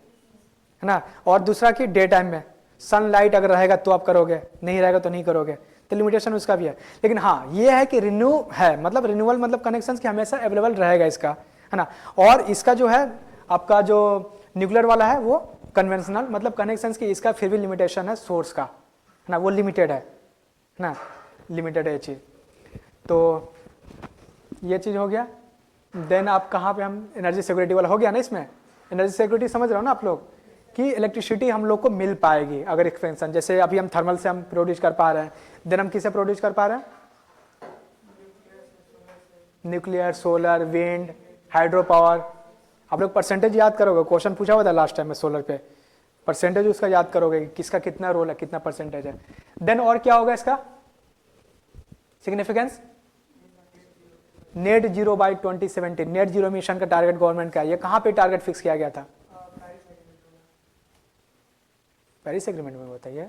ना। और दूसरा कि डे टाइम में सनलाइट अगर रहेगा तो आप करोगे, नहीं रहेगा तो नहीं करोगे, तो लिमिटेशन उसका भी है। लेकिन हाँ ये है कि रिन्यू है, मतलब रिन्यूअल मतलब कनेक्शन की हमेशा अवेलेबल रहेगा इसका, है ना। और इसका जो है आपका जो न्यूक्लियर वाला है वो कन्वेंशनल मतलब कनेक्शंस की, इसका फिर भी लिमिटेशन है सोर्स का, है ना, वो लिमिटेड है ना, लिमिटेड है ये चीज़। तो ये चीज़ हो गया। देन आप कहाँ पे हम एनर्जी सिक्योरिटी वाला हो गया ना, इसमें एनर्जी सिक्योरिटी समझ रहे हो ना आप लोग कि इलेक्ट्रिसिटी हम लोग को मिल पाएगी अगर एक्सपेंशन, जैसे अभी हम थर्मल से हम प्रोड्यूस कर पा रहे हैं, देन हम किससे प्रोड्यूस कर पा रहे हैं? Nuclear, solar, wind, hydro power. आप लोग परसेंटेज याद करोगे, क्वेश्चन पूछा हुआ था लास्ट टाइम में सोलर पे, परसेंटेज उसका याद करोगे कि किसका कितना रोल है, कितना परसेंटेज है। देन और क्या होगा इसका significance? Net zero by 2070, net zero mission का टारगेट गवर्नमेंट का है। ये कहाँ पे टारगेट फिक्स किया गया था? पेरिस एग्रीमेंट में बताइए।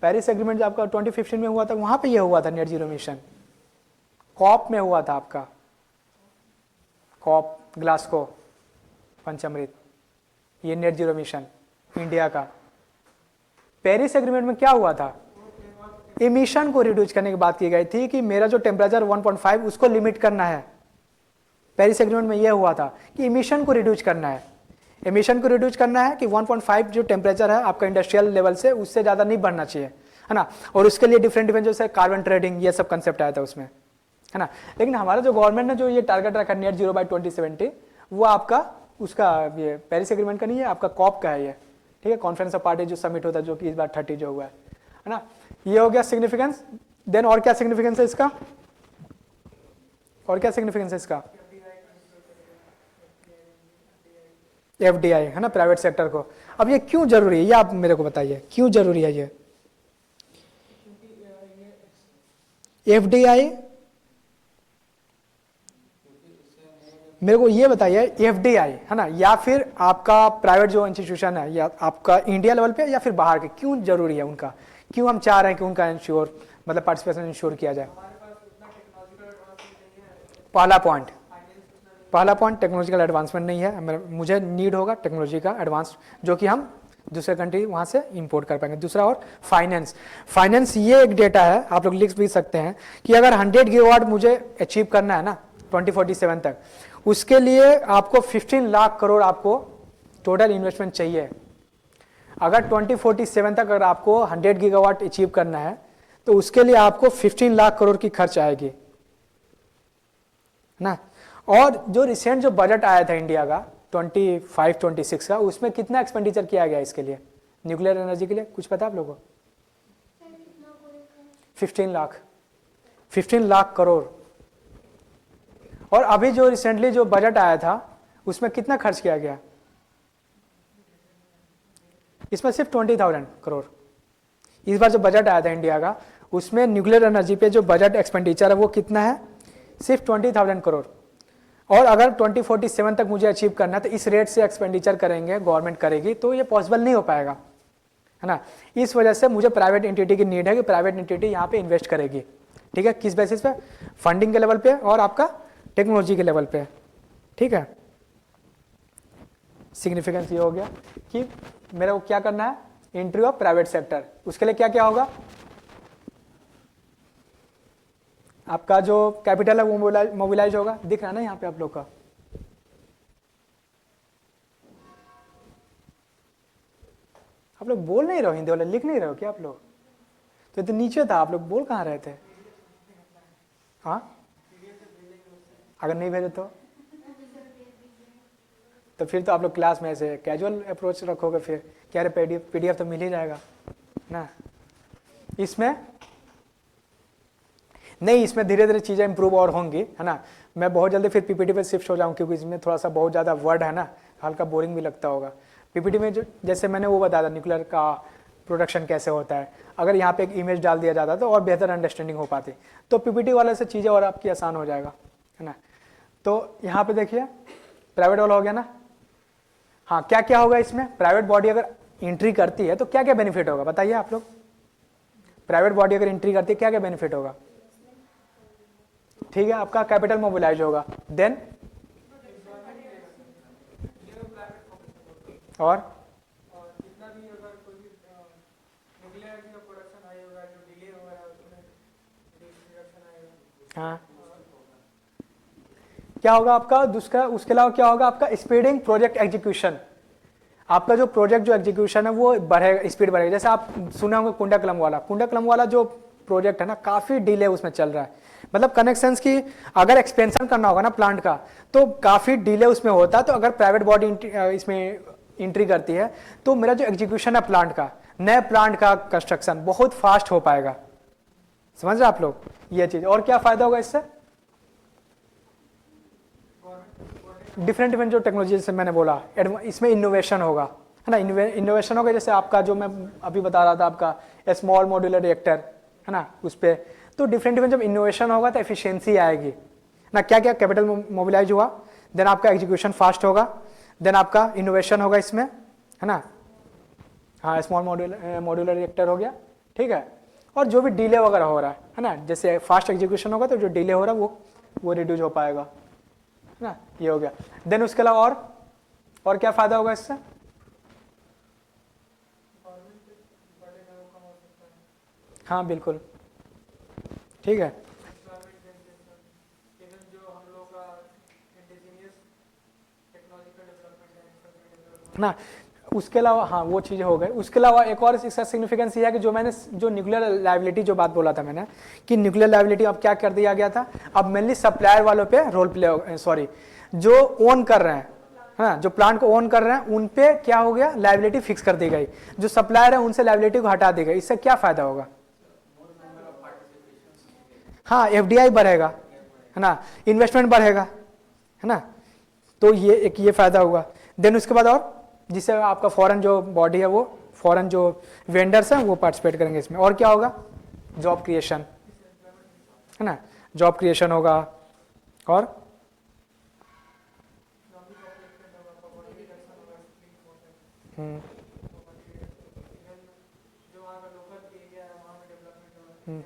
पेरिस एग्रीमेंट जो आपका 2015 में हुआ था, वहां पे ये हुआ था नेट जीरो मिशन। कॉप में हुआ था आपका, कॉप ग्लासको पंचामृत, ये नेट जीरो मिशन इंडिया का। पेरिस एग्रीमेंट में क्या हुआ था? इमिशन को रिड्यूस करने की बात की गई थी कि मेरा जो टेम्परेचर 1.5 उसको लिमिट करना है। पेरिस एग्रीमेंट में यह हुआ था कि इमिशन को रिड्यूस करना है, एमिशन को रिड्यूस करना है कि 1.5 जो टेम्परेचर है आपका इंडस्ट्रियल लेवल से उससे ज़्यादा नहीं बढ़ना चाहिए, है ना। और उसके लिए डिफरेंट जैसे कार्बन ट्रेडिंग ये सब कंसेप्ट आया था उसमें, है ना। लेकिन हमारा जो गवर्नमेंट ने जो ये टारगेट रखा नेट जीरो बाई 2070 वो आपका उसका ये पेरिस एग्रीमेंट का नहीं है, आपका कॉप का है ये, ठीक है, कॉन्फ्रेंस ऑफ पार्टी जो समिट होता है जो कि इस बार 30 जो हुआ है ना। ये हो गया सिग्निफिकेंस। देन और क्या सिग्निफिकेंस है इसका? और क्या सिग्निफिकेंस है इसका? एफडीआई, है ना, प्राइवेट सेक्टर को। अब ये क्यों जरूरी है, ये आप मेरे को बताइए क्यों जरूरी है ये एफडीआई? मेरे को ये बताइए एफडीआई है ना, या फिर आपका प्राइवेट जो इंस्टीट्यूशन है, या आपका इंडिया लेवल पे या फिर बाहर के, क्यों जरूरी है उनका, क्यों हम चाह रहे हैं कि उनका इंश्योर मतलब पार्टिसिपेशन इंश्योर किया जाए? पहला पॉइंट टेक्नोलॉजिकल एडवांसमेंट नहीं है, मुझे नीड होगा टेक्नोलॉजी का एडवांस जो कि हम दूसरे कंट्री वहाँ से इंपोर्ट कर पाएंगे। दूसरा और फाइनेंस ये एक डेटा है, आप लोग लिख भी सकते हैं कि अगर 100 गीगावाट मुझे अचीव करना है ना 2047 तक, उसके लिए आपको 15 लाख करोड़ आपको टोटल इन्वेस्टमेंट चाहिए। अगर 2047 तक अगर आपको 100 गीगावाट अचीव करना है तो उसके लिए आपको 15 लाख करोड़ की खर्च आएगी ना। और जो रिसेंट जो बजट आया था इंडिया का 25-26 का, उसमें कितना एक्सपेंडिचर किया गया इसके लिए, न्यूक्लियर एनर्जी के लिए, कुछ पता आप लोगों को? 15 लाख करोड़। और अभी जो रिसेंटली जो बजट आया था उसमें कितना खर्च किया गया? इसमें सिर्फ 20,000 करोड़। इस बार जो बजट आया था इंडिया का, उसमें न्यूक्लियर एनर्जी पे जो बजट एक्सपेंडिचर है वो कितना है? सिर्फ 20,000 करोड़। और अगर 2047 तक मुझे अचीव करना है तो इस रेट से एक्सपेंडिचर करेंगे, गवर्नमेंट करेगी, तो ये पॉसिबल नहीं हो पाएगा, है ना। इस वजह से मुझे प्राइवेट एंटिटी की नीड है कि प्राइवेट एंटिटी यहाँ पे इन्वेस्ट करेगी, ठीक है। किस बेसिस पे? फंडिंग के लेवल पे और आपका टेक्नोलॉजी के लेवल पे, ठीक है। सिग्निफिकेंस ये हो गया कि मेरे को क्या करना है, एंट्री ऑफ प्राइवेट सेक्टर। उसके लिए क्या क्या होगा? आपका जो कैपिटल है वो मोबिलाइज होगा, दिख रहा है ना यहाँ पे आप लोग का। आप लोग बोल नहीं रहे हो हिंदी वाले, लिख नहीं रहे हो क्या आप लोग? तो नीचे था, आप लोग बोल कहाँ रहे थे? हाँ, अगर नहीं भेजे तो फिर तो आप लोग क्लास में ऐसे कैजुअल अप्रोच रखोगे, फिर क्या रे पीडीएफ तो मिल ही जाएगा ना। इसमें नहीं, इसमें धीरे धीरे चीज़ें इंप्रूव और होंगी, है ना। मैं बहुत जल्दी फिर पीपीटी पे शिफ्ट हो जाऊँ, क्योंकि इसमें थोड़ा सा बहुत ज़्यादा वर्ड है ना, हल्का बोरिंग भी लगता होगा। पीपीटी में जो जैसे मैंने वो बताया था न्यूक्लियर का प्रोडक्शन कैसे होता है, अगर यहाँ पे एक इमेज डाल दिया जाता तो और बेहतर अंडरस्टैंडिंग हो पाती, तो पीपीटी वाले से चीज़ें और आपकी आसान हो जाएगा, है ना। तो यहाँ पे देखिए प्राइवेट वाला हो गया ना। हाँ, क्या क्या होगा इसमें? प्राइवेट बॉडी अगर एंट्री करती है तो क्या क्या बेनिफिट होगा, बताइए आप लोग। प्राइवेट बॉडी अगर एंट्री करती है क्या क्या बेनिफिट होगा? ठीक है, आपका कैपिटल मोबिलाइज होगा, देन और जितना भी अगर कोई भी न्यूक्लियर एनर्जी का प्रोडक्शन आएगा, जो डिले हो रहा है उसमें रिडक्शन आएगा। हाँ, क्या होगा आपका दूसरा? उसके अलावा क्या होगा आपका? Speeding project execution. आपका जो प्रोजेक्ट जो एग्जीक्यूशन है वो बढ़ेगा, स्पीड बढ़ेगा। जैसे आप सुने होंगे कुंडा वाला जो प्रोजेक्ट है ना, काफी डिले उसमें चल रहा है। मतलब कनेक्शंस की अगर एक्सपेंशन करना होगा ना प्लांट का, तो काफी डिले उसमें होता है। तो अगर प्राइवेट बॉडी इसमें एंट्री करती है तो मेरा जो एग्जीक्यूशन है प्लांट का, नए प्लांट का कंस्ट्रक्शन बहुत फास्ट हो पाएगा। समझ रहे आप लोग ये चीज? और क्या फायदा होगा इससे? डिफरेंट जो टेक्नोलॉजी जैसे मैंने बोला, इसमें इनोवेशन होगा, है ना। इनोवेशन होगा, जैसे आपका जो मैं अभी बता रहा था आपका स्मॉल मॉड्यूलर रिएक्टर, है ना, उस पर तो डिफरेंट जब इनोवेशन होगा तो एफिशिएंसी आएगी ना। क्या क्या कैपिटल मोबिलाइज हुआ, देन आपका एग्जीक्यूशन फास्ट होगा, देन आपका इनोवेशन होगा इसमें, है ना। हाँ, स्मॉल मॉड्यूलर रिएक्टर हो गया, ठीक है। और जो भी डिले वगैरह हो रहा है ना, जैसे फास्ट एग्जीक्यूशन होगा तो जो डिले हो रहा है वो रिड्यूस हो पाएगा, है ना। ये हो गया। देन उसके अलावा और क्या फायदा होगा इससे? हाँ बिल्कुल, ठीक है। ना उसके अलावा हाँ वो चीज़ें हो गई। उसके अलावा एक और इसका सिग्निफिकेंस ये है कि जो न्यूक्लियर लायबिलिटी जो बात बोला था मैंने कि न्यूक्लियर लायबिलिटी अब क्या कर दिया गया था, अब मेनली सप्लायर वालों पे रोल प्ले, सॉरी जो ओन कर रहे हैं, है ना, जो प्लांट को ओन कर रहे हैं उन पे क्या हो गया, लायबिलिटी फिक्स कर दी गई। जो सप्लायर है उनसे लायबिलिटी को हटा दी गई। इससे क्या फायदा होगा? हाँ, एफडीआई बढ़ेगा, है ना, इन्वेस्टमेंट बढ़ेगा, है ना। तो ये एक ये फायदा होगा। देन उसके बाद और जिससे आपका फॉरेन जो बॉडी है वो फॉरेन जो वेंडर्स हैं वो पार्टिसिपेट करेंगे इसमें। और क्या होगा? जॉब क्रिएशन, है ना, जॉब क्रिएशन होगा। और हम्म, जो वहाँ का लोकल एरिया है वहाँ में डेवलपमेंट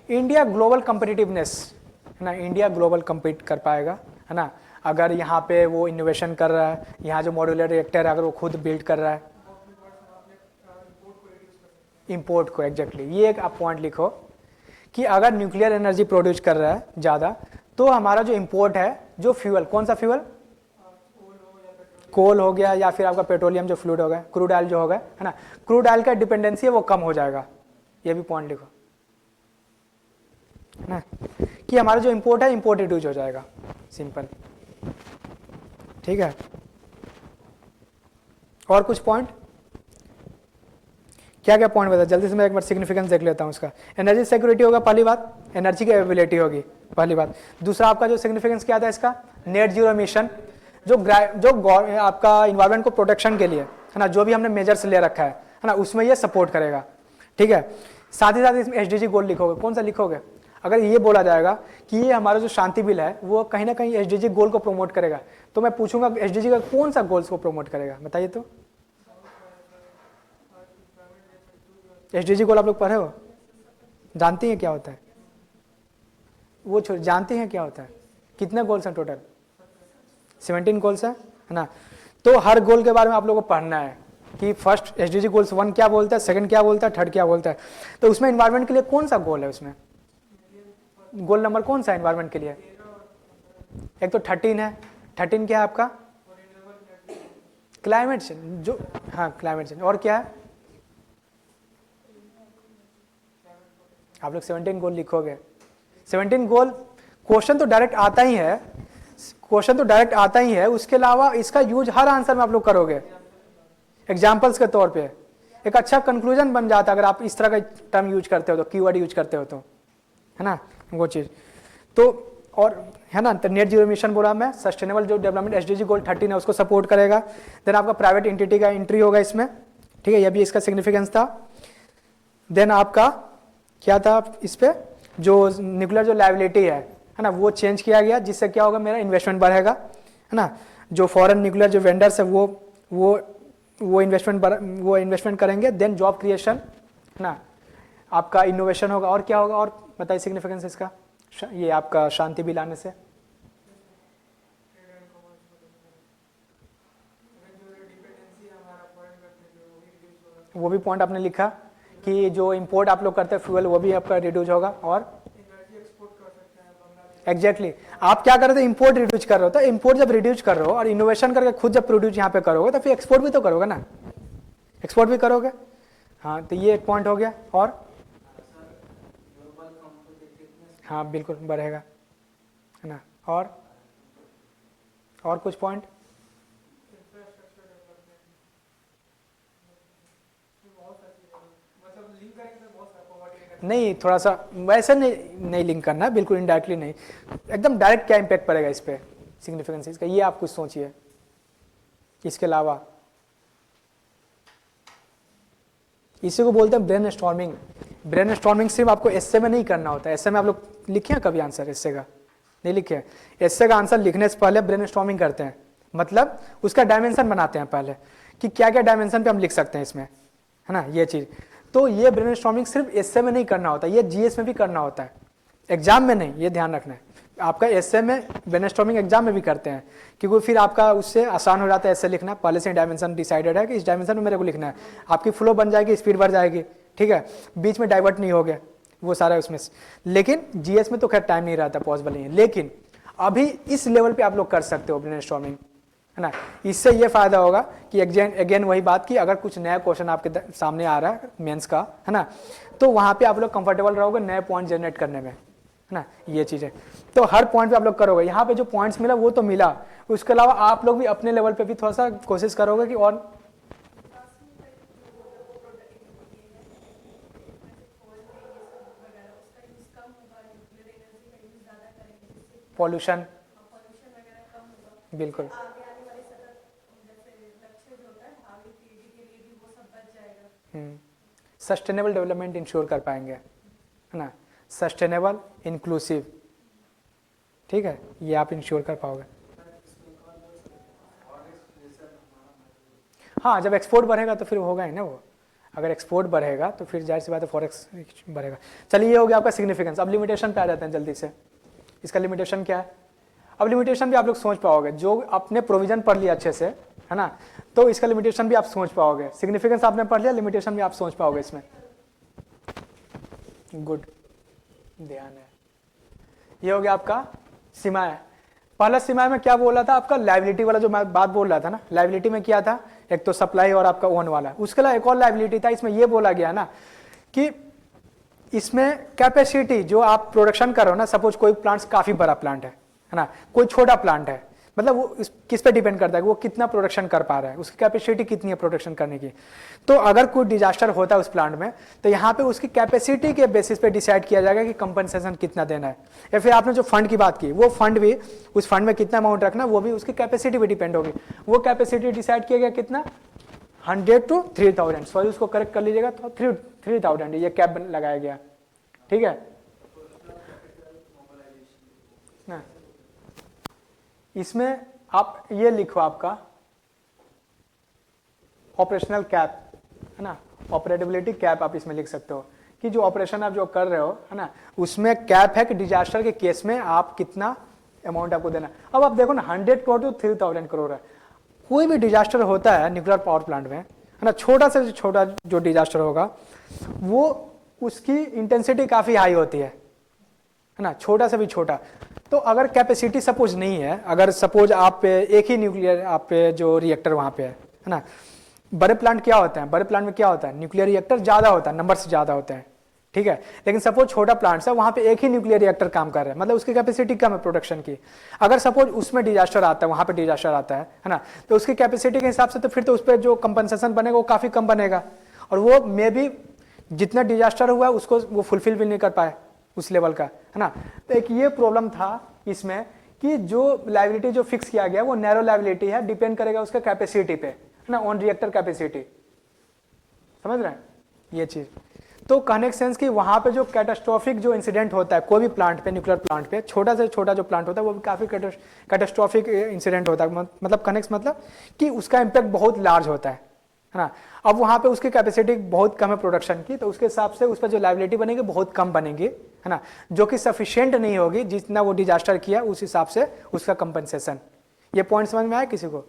हो इंडिया ग्लोबल कम्पिटिटिवनेस है ना, इंडिया ग्लोबल कम्पीट कर पाएगा है ना, अगर यहाँ पे वो इनोवेशन कर रहा है, यहाँ जो मॉड्यूलर रिएक्टर है अगर वो खुद बिल्ड कर रहा है, इंपोर्ट को एग्जैक्टली ये एक आप पॉइंट लिखो कि अगर न्यूक्लियर एनर्जी प्रोड्यूस कर रहा है ज़्यादा तो हमारा जो इंपोर्ट है, जो फ्यूल, कौन सा फ्यूल, कोल हो गया या फिर आपका पेट्रोलियम जो फ्लूइड हो गया, क्रूड ऑयल जो होगा है ना, क्रूड ऑयल का डिपेंडेंसी है वो कम हो जाएगा, ये भी पॉइंट लिखो है ना, कि हमारा जो इंपोर्ट है इंपोर्ट रिड्यूस हो जाएगा, सिंपल, ठीक है। और कुछ पॉइंट, क्या क्या पॉइंट बता, जल्दी से मैं एक बार सिग्निफिकेंस देख लेता हूँ उसका। एनर्जी सिक्योरिटी होगा पहली बात, एनर्जी की अवेलेबिलिटी होगी पहली बात। दूसरा आपका जो सिग्निफिकेंस क्या था इसका, नेट जीरो एमिशन, जो आपका इन्वायरमेंट को प्रोटेक्शन के लिए है ना, जो भी हमने मेजर्स ले रखा है ना, उसमें ये सपोर्ट करेगा, ठीक है। साथ ही साथ इसमें एसडीजी गोल लिखोगे, कौन सा लिखोगे, अगर ये बोला जाएगा कि ये हमारा जो शांति बिल है वो कहीं ना कहीं एसडीजी गोल को प्रमोट करेगा, तो मैं पूछूंगा एसडीजी का कौन सा गोल्स को प्रमोट करेगा, बताइए तो। एसडीजी गोल आप लोग पढ़े हो, जानती हैं क्या होता है, वो छोड़, जानती हैं क्या होता है, कितने गोल्स हैं टोटल, 17 गोल्स है ना। तो हर गोल के बारे में आप लोगों को पढ़ना है कि फर्स्ट एसडीजी गोल्स 1 क्या बोलता है, सेकंड क्या बोलता है, थर्ड क्या बोलता है। तो उसमें इन्वायरमेंट के लिए कौन सा गोल है, उसमें गोल नंबर कौन सा है इन्वायरमेंट के लिए, एक तो 13 है, 13 क्या है आपका, क्लाइमेट चेंज, जो हाँ क्लाइमेट चेंज, और क्या है, आप लोग 17 गोल लिखोगे। 17 गोल क्वेश्चन तो डायरेक्ट आता ही है, क्वेश्चन तो डायरेक्ट आता ही है, उसके अलावा इसका यूज हर आंसर में आप लोग करोगे एग्जाम्पल्स के तौर पे, एक अच्छा कंक्लूजन बन जाता है अगर आप इस तरह का टर्म यूज करते हो तो, कीवर्ड यूज करते हो तो, है ना वो चीज़। तो और है ना, तो नेट जीरो एमिशन बोला मैं, सस्टेनेबल जो डेवलपमेंट एसडीजी गोल 13 है उसको सपोर्ट करेगा। देन आपका प्राइवेट एंटिटी का एंट्री होगा इसमें, ठीक है, यह भी इसका सिग्निफिकेंस था। देन आपका क्या था इस पे, जो न्यूक्लियर जो लायबिलिटी है ना, वो चेंज किया गया, जिससे क्या होगा, मेरा इन्वेस्टमेंट बढ़ेगा, है ना, जो फॉरेन न्यूक्लियर जो वेंडर्स है वो इन्वेस्टमेंट करेंगे। देन जॉब क्रिएशन है ना, आपका इनोवेशन होगा, और क्या होगा, और बताइए सिग्निफिकेंस इसका, ये आपका शांति बिल आने से, वो भी पॉइंट आपने लिखा कि जो इंपोर्ट आप लोग करते हैं फ्यूल वो भी आपका रिड्यूस होगा, और एग्जैक्टली आप क्या कर रहे थे, इंपोर्ट रिड्यूस कर रहे हो, तो इंपोर्ट जब रिड्यूस कर रहे हो और इनोवेशन करके खुद जब प्रोड्यूस यहाँ पे करोगे तो फिर एक्सपोर्ट भी तो करोगे ना, एक्सपोर्ट भी करोगे, हाँ तो ये एक पॉइंट हो गया। और हाँ बिल्कुल बढ़ेगा, है ना, और कुछ पॉइंट, नहीं थोड़ा सा वैसे नहीं लिंक करना, बिल्कुल इनडायरेक्टली नहीं, एकदम डायरेक्ट क्या इम्पैक्ट पड़ेगा इस पे, सिग्निफिकेंस इसका, ये आप कुछ सोचिए। इसके अलावा इसी को बोलते हैं ब्रेन स्टॉर्मिंग। ब्रेन स्टॉर्मिंग सिर्फ आपको एस्से में नहीं करना होता है, एस्से में आप लोग लिखे हैं कभी आंसर एस्से का, नहीं लिखे हैं, एस्से का आंसर लिखने से पहले ब्रेन स्टॉर्मिंग करते हैं, मतलब उसका डायमेंशन बनाते हैं पहले कि क्या क्या डायमेंशन पे हम लिख सकते हैं इसमें, है ना ये चीज़। तो ये ब्रेनस्टॉर्मिंग सिर्फ एस्से में नहीं करना होता, ये जीएस में भी करना होता है, एग्जाम में नहीं, ये ध्यान रखना है। आपका एस्से में ब्रेनस्टॉर्मिंग एग्जाम में भी करते हैं, क्योंकि फिर आपका उससे आसान हो जाता है एस्से लिखना, पहले से डायमेंशन डिसाइडेड है कि इस डायमेंशन में मेरे को लिखना है, आपकी फ्लो बन जाएगी, स्पीड बढ़ जाएगी, ठीक है, बीच में डाइवर्ट नहीं हो गया वो सारा उसमें। लेकिन जीएस में तो खैर टाइम नहीं रहता, पॉसिबल नहीं है, लेकिन अभी इस लेवल पे आप लोग कर सकते हो ब्रेनस्टॉर्मिंग, है ना। इससे ये फायदा होगा कि अगेन वही बात की, अगर कुछ नया क्वेश्चन आपके सामने आ रहा है मेंस का, है ना, तो वहां पे आप लोग कंफर्टेबल रहोगे नए पॉइंट जनरेट करने में, है ना, ये चीज़ है। तो हर पॉइंट पे आप लोग करोगे, यहाँ पे जो पॉइंट्स मिला वो तो मिला, उसके अलावा आप लोग भी अपने लेवल पे भी थोड़ा सा कोशिश करोगे कि और पॉल्यूशन, बिल्कुल सस्टेनेबल डेवलपमेंट इंश्योर कर पाएंगे, है ना, सस्टेनेबल इंक्लूसिव, ठीक है, ये आप इंश्योर कर पाओगे। हाँ, जब एक्सपोर्ट बढ़ेगा तो फिर होगा ही ना वो। अगर एक्सपोर्ट बढ़ेगा तो फिर जाहिर सी बात है फॉरेक्स बढ़ेगा। चलिए ये हो गया आपका सिग्निफिकेंस। अब लिमिटेशन पे आ जाते हैं जल्दी से। इसका लिमिटेशन क्या है? अब लिमिटेशन भी आप लोग सोच पाओगे, जो आपने प्रोविजन पढ़ लिया अच्छे से, है ना, तो इसका लिमिटेशन भी आप सोच पाओगे। सिग्निफिकेंस आपने पढ़ लिया, लिमिटेशन भी आप सोच पाओगे इसमें। गुड, ध्यान है। ये हो गया आपका सीमाएं। पहला सीमा में क्या बोला था आपका, लाइबिलिटी वाला जो मैं बात बोल रहा था ना, लाइबिलिटी में क्या था, एक तो सप्लाई और आपका ओन वाला, उसके अलावा एक और लाइबिलिटी था। इसमें ये बोला गया ना कि इसमें कैपेसिटी जो आप प्रोडक्शन कर रहे हो ना, सपोज कोई प्लांट काफी बड़ा प्लांट है ना, कोई छोटा प्लांट है, मतलब वो किस पे डिपेंड करता है कि वो कितना प्रोडक्शन कर पा रहा है, उसकी कैपेसिटी कितनी है प्रोडक्शन करने की। तो अगर कोई डिजास्टर होता है उस प्लांट में, तो यहाँ पे उसकी कैपेसिटी के बेसिस पे डिसाइड किया जाएगा कि कंपनसेशन कितना देना है। या फिर आपने जो फंड की बात की, वो फंड भी, उस फंड में कितना अमाउंट रखना, वो भी उसकी कैपेसिटी पे डिपेंड होगी। वो कैपेसिटी डिसाइड किया गया कितना, 100 to 3000, सॉरी उसको करेक्ट कर लीजिएगा, तो 3000 ये कैप लगाया गया, ठीक है ना। इसमें आप ये लिखो आपका ऑपरेशनल कैप, है ना, ऑपरेटेबिलिटी कैप आप इसमें लिख सकते हो कि जो ऑपरेशन आप जो कर रहे हो, है ना, उसमें कैप है कि डिजास्टर के केस में आप कितना अमाउंट आपको देना। अब आप देखो ना, 100 करोड़ to 3000 करोड़ है। कोई भी डिजास्टर होता है न्यूक्लियर पावर प्लांट में, है ना, छोटा से छोटा जो डिजास्टर होगा वो उसकी इंटेंसिटी काफी हाई होती है ना, छोटा से भी छोटा। तो अगर कैपेसिटी सपोज नहीं है, अगर सपोज आप पे एक ही न्यूक्लियर आप पे जो रिएक्टर वहां पे है ना, बड़े प्लांट क्या होते हैं, बड़े प्लांट में क्या होता है, न्यूक्लियर रिएक्टर ज्यादा होता है, नंबर से ज्यादा होते हैं, ठीक है। लेकिन सपोज छोटा प्लांट है, वहां पे एक ही न्यूक्लियर रिएक्टर काम कर रहा है, मतलब उसकी कैपेसिटी कम है प्रोडक्शन की। अगर सपोज उसमें डिजास्टर आता है, वहां पे डिजास्टर आता है ना, तो उसकी कैपेसिटी के हिसाब से तो फिर तो उस पर जो कंपनसेशन बनेगा वो काफी कम बनेगा, और वो मे भी जितना डिजास्टर हुआ है उसको वो फुलफिल भी नहीं कर पाए उस लेवल का, है ना। तो एक ये प्रॉब्लम था इसमें कि जो लायबिलिटी जो फिक्स किया गया वो नैरो लायबिलिटी है, डिपेंड करेगा उसका कैपेसिटी पे, है ना, ऑन रिएक्टर कैपेसिटी। समझ रहे हैं ये चीज। तो कहने के सेंस कि वहां पे जो कैटास्ट्रॉफिक जो इंसिडेंट होता है कोई भी प्लांट पे, न्यूक्लियर प्लांट पे, छोटा से छोटा जो प्लांट होता है वो भी काफी कैटास्ट्रॉफिक इंसिडेंट होता है, मतलब कनेक्ट मतलब कि उसका इम्पैक्ट बहुत लार्ज होता है ना। अब वहां पे उसकी कैपेसिटी बहुत कम है प्रोडक्शन की, तो उसके हिसाब से उस पर जो लायबिलिटी बनेगी बहुत कम बनेगी, है ना, जो कि सफिशिएंट नहीं होगी जितना वो डिजास्टर किया उस हिसाब से उसका कंपनसेशन। ये पॉइंट समझ में आया किसी को?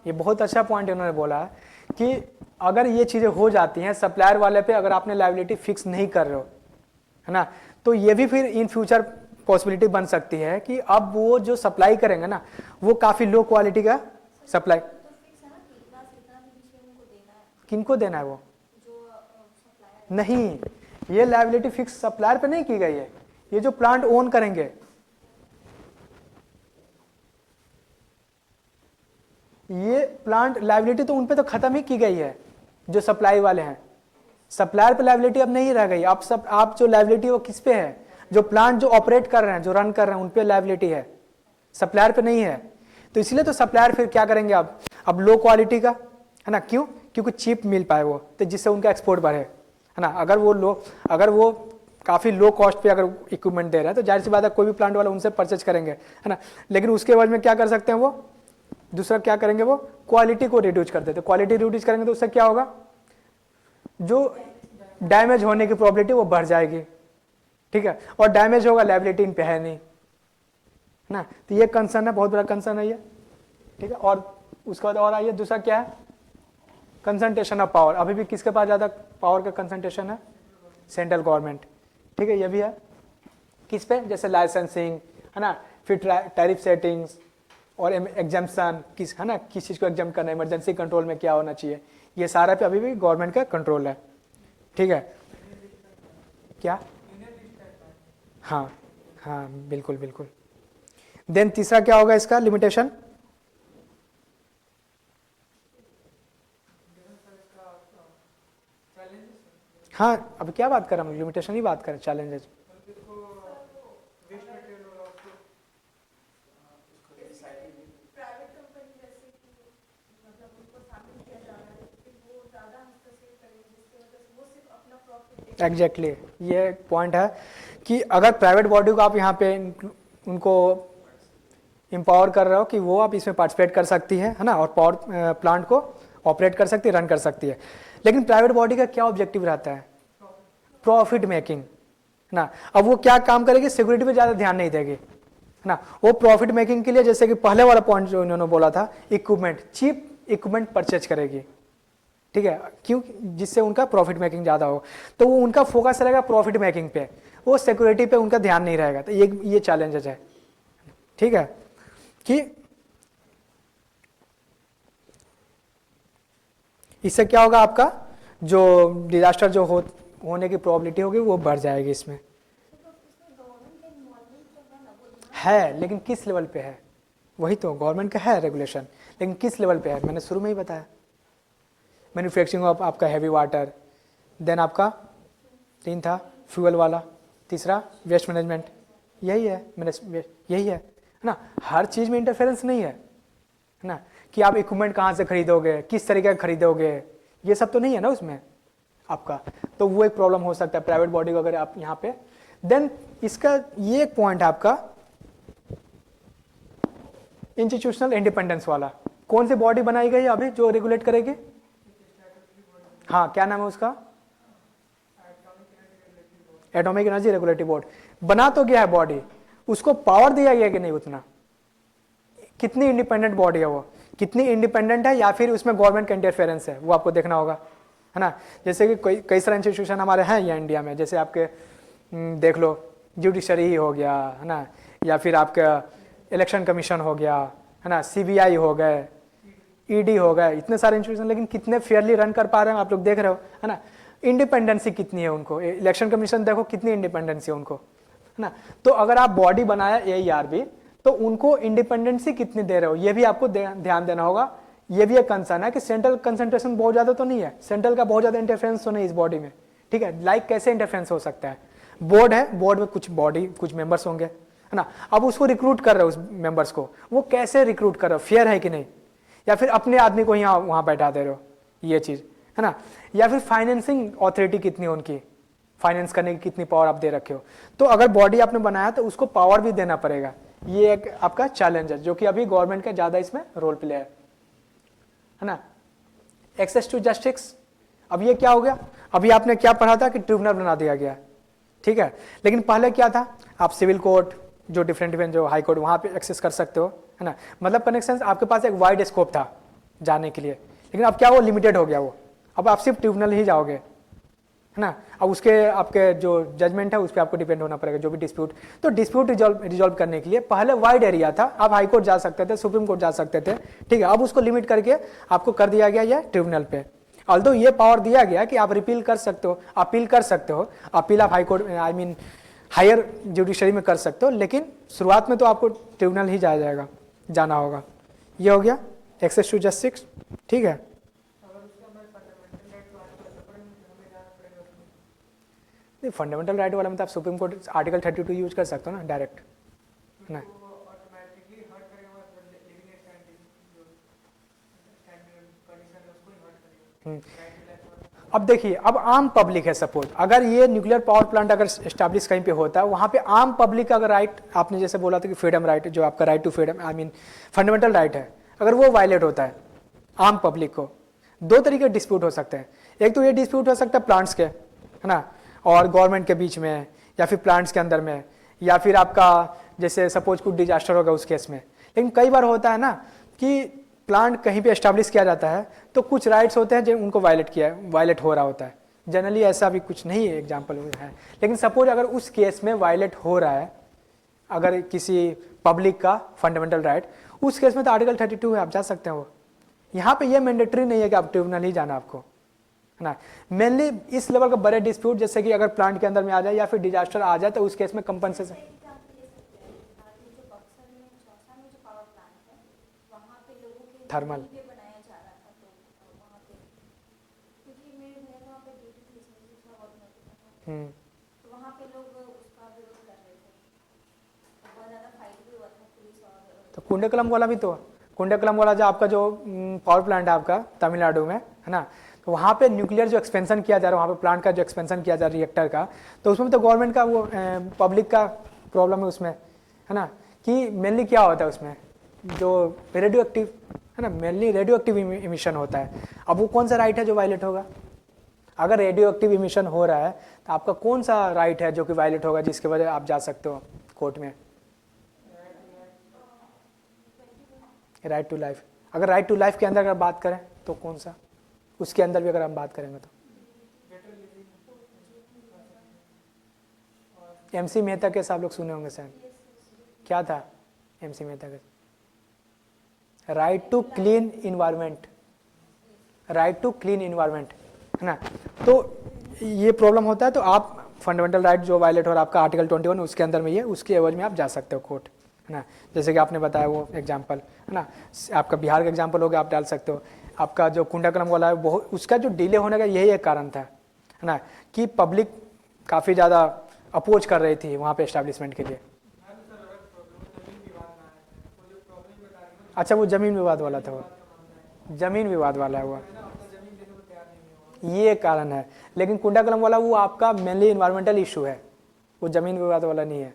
ये बहुत अच्छा पॉइंट इन्होंने बोला है कि अगर ये चीजें हो जाती हैं सप्लायर वाले पे, अगर आपने लायबिलिटी फिक्स नहीं कर रहे हो, है ना, तो ये भी फिर इन फ्यूचर पॉसिबिलिटी बन सकती है कि अब वो जो सप्लाई करेंगे ना वो काफी लो क्वालिटी का सप्लाई। किनको देना है वो? नहीं, ये लायबिलिटी फिक्स सप्लायर पे नहीं की गई है, ये जो प्लांट ओन करेंगे, ये प्लांट लायबिलिटी तो उनपे तो खत्म ही की गई है जो सप्लाई वाले हैं। सप्लायर पे लायबिलिटी अब नहीं रह गई। अब सब आप जो लायबिलिटी वो किस पे है, जो प्लांट जो ऑपरेट कर रहे हैं, जो रन कर रहे हैं, उन पे लायबिलिटी है, सप्लायर पे नहीं है। तो इसलिए तो सप्लायर फिर क्या करेंगे अब लो क्वालिटी का, है ना, क्यों? क्योंकि चीप मिल पाए वो, तो जिससे उनका एक्सपोर्ट बढ़े, है ना। अगर वो काफी लो कॉस्ट पे अगर इक्विपमेंट दे रहे हैं तो जाहिर सी बात है कोई भी प्लांट वाला उनसे परचेज करेंगे, है ना। लेकिन उसके एवज में क्या कर सकते हैं वो, दूसरा क्या करेंगे, वो क्वालिटी को रिड्यूस कर देते। क्वालिटी रिड्यूस करेंगे तो उससे क्या होगा, जो डैमेज होने की प्रोबेबिलिटी वो बढ़ जाएगी, ठीक है, और डैमेज होगा, लायबिलिटी इन पे है नहीं, है ना। तो ये कंसर्न है, बहुत बड़ा कंसर्न है ये, ठीक है। और उसके बाद और आइए, दूसरा क्या है, कंसंट्रेशन ऑफ पावर। अभी भी किसके पास ज्यादा पावर का कंसंट्रेशन है? सेंट्रल गवर्नमेंट, ठीक है। ये भी है किस पे, जैसे लाइसेंसिंग, है ना, फिर टैरिफ सेटिंग्स और एग्जाम्पशन, किस, है ना, किस चीज को एग्जाम करना है, इमरजेंसी कंट्रोल में क्या होना चाहिए, ये सारा पे अभी भी गवर्नमेंट का कंट्रोल है, ठीक है। क्या? हाँ हाँ, बिल्कुल बिल्कुल। देन तीसरा क्या होगा इसका लिमिटेशन? हाँ, अब क्या बात कर रहे हैं, लिमिटेशन ही बात करें, चैलेंजेस। एग्जैक्टली ये पॉइंट है कि अगर प्राइवेट बॉडी को आप यहाँ पे उनको एम्पावर कर रहे हो कि वो आप इसमें पार्टिसिपेट कर सकती है ना, और पावर प्लांट को ऑपरेट कर सकती है, रन कर सकती है। लेकिन प्राइवेट बॉडी का क्या ऑब्जेक्टिव रहता है? प्रॉफिट मेकिंग ना। अब वो क्या काम करेगी? सिक्योरिटी पे ज़्यादा ध्यान नहीं देगी ना। वो प्रॉफिट मेकिंग के लिए, जैसे कि पहले वाला पॉइंट जो इन्होंने बोला था, इक्विपमेंट, चीप इक्विपमेंट परचेज करेगी, ठीक है, क्यों? जिससे उनका प्रॉफिट मेकिंग ज़्यादा हो, तो वो उनका फोकस रहेगा प्रॉफिट मेकिंग पे, वो सिक्योरिटी पे उनका ध्यान नहीं रहेगा। तो ये चैलेंजेस है, ठीक है, कि इससे क्या होगा, आपका जो डिजास्टर जो होने की प्रोबेबिलिटी होगी वो बढ़ जाएगी इसमें। है, लेकिन किस लेवल पे है? वही तो गवर्नमेंट का है रेगुलेशन, लेकिन किस लेवल पे है? मैंने शुरू में ही बताया, मैन्युफैक्चरिंग ऑफ आपका हैवी वाटर, देन आपका 3 था फ्यूल वाला, तीसरा वेस्ट मैनेजमेंट, यही है ना। हर चीज़ में इंटरफेरेंस नहीं है ना, कि आप इक्विपमेंट कहाँ से खरीदोगे, किस तरीके का खरीदोगे, ये सब तो नहीं है ना उसमें आपका। तो वो एक प्रॉब्लम हो सकता है प्राइवेट बॉडी को अगर आप यहाँ पे। देन इसका ये एक पॉइंट है आपका इंस्टीट्यूशनल इंडिपेंडेंस वाला। कौन सी बॉडी बनाई गई है अभी जो रेगुलेट करेगी? हाँ, क्या नाम है उसका? Atomic energy regulatory board. बना तो गया है बॉडी, उसको पावर दिया गया कि नहीं उतना? कितनी इंडिपेंडेंट बॉडी है वो, कितनी इंडिपेंडेंट है, या फिर उसमें गवर्नमेंट का इंटरफेरेंस है, वो आपको देखना होगा, है ना। जैसे कि कई सारे इंस्टीट्यूशन हमारे हैं यहाँ इंडिया में, जैसे आपके देख लो जुडिशरी ही हो गया, है ना, या फिर आपका इलेक्शन कमीशन हो गया, है ना, CBI हो गए, ED हो गए, इतने सारे इंस्टीट्यूशन, लेकिन कितने फेयरली रन कर पा रहे हैं आप लोग देख रहे हो, है ना। इंडिपेंडेंसी कितनी है उनको, इलेक्शन कमीशन देखो कितनी इंडिपेंडेंसी है उनको, है ना। तो अगर आप बॉडी बनाया AERB, तो उनको इंडिपेंडेंसी कितनी दे रहे हो, ये भी आपको ध्यान देना होगा। ये भी एक कंसर्न है कि सेंट्रल कंसंट्रेशन बहुत ज़्यादा तो नहीं है, सेंट्रल का बहुत ज़्यादा इंटरफेरेंस तो नहीं इस बॉडी में, ठीक है। लाइक कैसे इंटरफेरेंस हो सकता है? बोर्ड है, बोर्ड में कुछ मेंबर्स होंगे, है ना। अब उसको रिक्रूट कर रहे हो, उस मेंबर्स को, वो कैसे रिक्रूट कर रहे हो, फेयर है कि नहीं, या फिर अपने आदमी को यहाँ वहाँ बैठा दे रहे हो, ये चीज़, है ना। या फिर फाइनेंसिंग ऑथोरिटी कितनी है उनकी, फाइनेंस करने की कितनी पावर आप दे रखे हो। तो अगर बॉडी आपने बनाया तो उसको पावर भी देना पड़ेगा। ये एक आपका चैलेंज है जो कि अभी गवर्नमेंट का ज़्यादा इसमें रोल प्ले है ना। एक्सेस टू जस्टिस, अब ये क्या हो गया? अभी आपने क्या पढ़ा था कि ट्रिब्यूनल बना दिया गया, ठीक है, लेकिन पहले क्या था? आप सिविल कोर्ट, जो डिफरेंट जो हाई कोर्ट, वहाँ पे एक्सेस कर सकते हो, है ना। मतलब कनेक्शन आपके पास एक वाइड स्कोप था जाने के लिए, लेकिन अब क्या वो लिमिटेड हो गया वो, अब आप सिर्फ ट्रिब्यूनल ही जाओगे, है ना। अब उसके आपके जो जजमेंट है उस पर आपको डिपेंड होना पड़ेगा, जो भी डिस्प्यूट। तो डिस्प्यूट रिजॉल्व करने के लिए पहले वाइड एरिया था, आप हाई कोर्ट जा सकते थे, सुप्रीम कोर्ट जा सकते थे, ठीक है। अब उसको लिमिट करके आपको कर दिया गया ये ट्रिब्यूनल पे। ऑल्दो ये पावर दिया गया कि आप रिपील कर सकते हो, अपील कर सकते हो, अपील आप हाई कोर्ट हायर जुडिशरी में कर सकते हो, लेकिन शुरुआत में तो आपको ट्रिब्यूनल ही जाना होगा। ये हो गया एक्सेस टू जस्टिस, ठीक है। फंडामेंटल राइट वाला में तो आप सुप्रीम कोर्ट आर्टिकल 32 यूज कर सकते हो ना डायरेक्ट, ना। अब देखिए, अब आम पब्लिक है, सपोज अगर ये न्यूक्लियर पावर प्लांट अगर एस्टैब्लिश कहीं पे होता है, वहाँ पे आम पब्लिक का अगर राइट, आपने जैसे बोला था कि फ्रीडम राइट, जो आपका right to freedom fundamental right है, अगर वो वायलेट होता है आम पब्लिक को, दो तरीके डिस्प्यूट हो सकते हैं। एक तो ये डिस्प्यूट हो सकता है प्लांट्स के, है ना, और गवर्नमेंट के बीच में, या फिर प्लांट्स के अंदर में, या फिर आपका जैसे सपोज कुछ डिजास्टर होगा उस केस में। लेकिन कई बार होता है ना कि प्लांट कहीं पे एस्टैब्लिश किया जाता है तो कुछ राइट्स होते हैं जो उनको वायलेट हो रहा होता है। जनरली ऐसा भी कुछ नहीं है, एग्जांपल है, लेकिन सपोज अगर उस केस में वायलेट हो रहा है अगर किसी पब्लिक का फंडामेंटल राइट, उस केस में तो आर्टिकल 32 है, आप जा सकते हैं वो। यहाँ पे ये मैंडेटरी नहीं है कि आप ट्रिब्यूनल ही जाना आपको, है ना। मेनली इस लेवल का बड़े डिस्प्यूट, जैसे कि अगर प्लांट के अंदर में आ जाए या फिर डिजास्टर आ जाए, तो उस केस में कंपनसेशन। थर्मल, तो कुंडकलम वाला भी तो, कुंडकलम वाला जो आपका जो पावर प्लांट है आपका तमिलनाडु में, है ना, वहाँ पे न्यूक्लियर जो एक्सपेंशन किया जा रहा है, वहाँ पे प्लांट का जो एक्सपेंशन किया जा रहा है रिएक्टर का, तो उसमें तो गवर्नमेंट का वो पब्लिक का प्रॉब्लम है उसमें, है ना, कि मेनली क्या होता है उसमें जो रेडियो एक्टिव, है ना, मेनली रेडियो एक्टिव इमिशन होता है। अब वो कौन सा राइट है जो वायलेट होगा? अगर रेडियो एक्टिव इमिशन हो रहा है तो आपका कौन सा राइट है जो कि वायलेट होगा, जिसके वजह आप जा सकते हो कोर्ट में? Right to life. अगर राइट टू लाइफ के अंदर अगर बात करें तो कौन सा, उसके अंदर भी अगर हम बात करेंगे तो MC मेहता केस आप लोग सुने होंगे शायद। क्या था MC मेहता केस? Right to clean environment, right to clean environment, है ना। तो ये प्रॉब्लम होता है, तो आप फंडामेंटल राइट जो वायलेट हो रहा है आपका आर्टिकल 21 उसके अंदर में, ये उसके एवज में आप जा सकते हो कोर्ट, है ना। जैसे कि आपने बताया वो एग्जांपल, है ना, आपका बिहार का एग्जांपल हो गया, आप डाल सकते हो। आपका जो कुंडाकलम वाला है बहुत, उसका जो डिले होने का यही एक कारण था, है ना, कि पब्लिक काफ़ी ज़्यादा अपोज कर रही थी वहाँ पे एस्टैब्लिशमेंट के लिए। अच्छा, वो जमीन विवाद वाला था, वो जमीन विवाद वाला है वो, ये कारण है। लेकिन कुंडाकलम वाला वो आपका मेनली इन्वायरमेंटल इशू है, वो जमीन विवाद वाला नहीं है।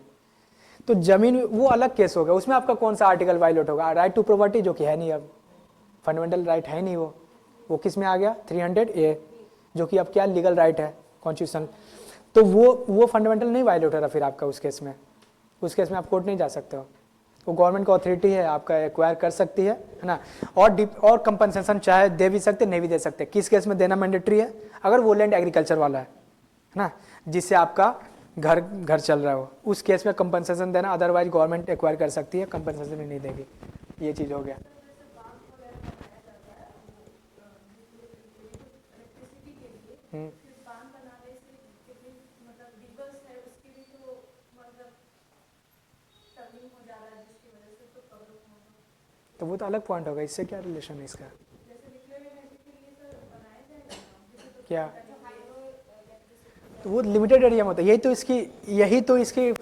तो जमीन वो अलग केस होगा, उसमें आपका कौन सा आर्टिकल वायलेट होगा? राइट टू प्रॉपर्टी, जो कि है नहीं, अब फंडामेंटल राइट है नहीं, वो किस में आ गया? 300A, जो कि अब क्या लीगल राइट है कॉन्स्टिट्यूशन। तो वो फंडामेंटल नहीं वायलेट हो रहा फिर आपका उस केस में। उस केस में आप कोर्ट नहीं जा सकते हो, वो गवर्नमेंट का अथॉरिटी है, आपका एक्वायर कर सकती है ना। और कंपनसेशन चाहे दे भी सकते नहीं भी दे सकते। किस केस में देना मैंडेटरी है? अगर वो लैंड एग्रीकल्चर वाला है ना, जिससे आपका घर चल रहा हो, उस केस में कंपनसेशन देना, अदरवाइज गवर्नमेंट एक्वायर कर सकती है, कंपनसेशन भी नहीं देगी। ये चीज़ हो गया। तो वो तो अलग पॉइंट होगा, इससे क्या रिलेशन है इसका? क्या? तो वो लिमिटेड एरिया में होता है। यही तो इसकी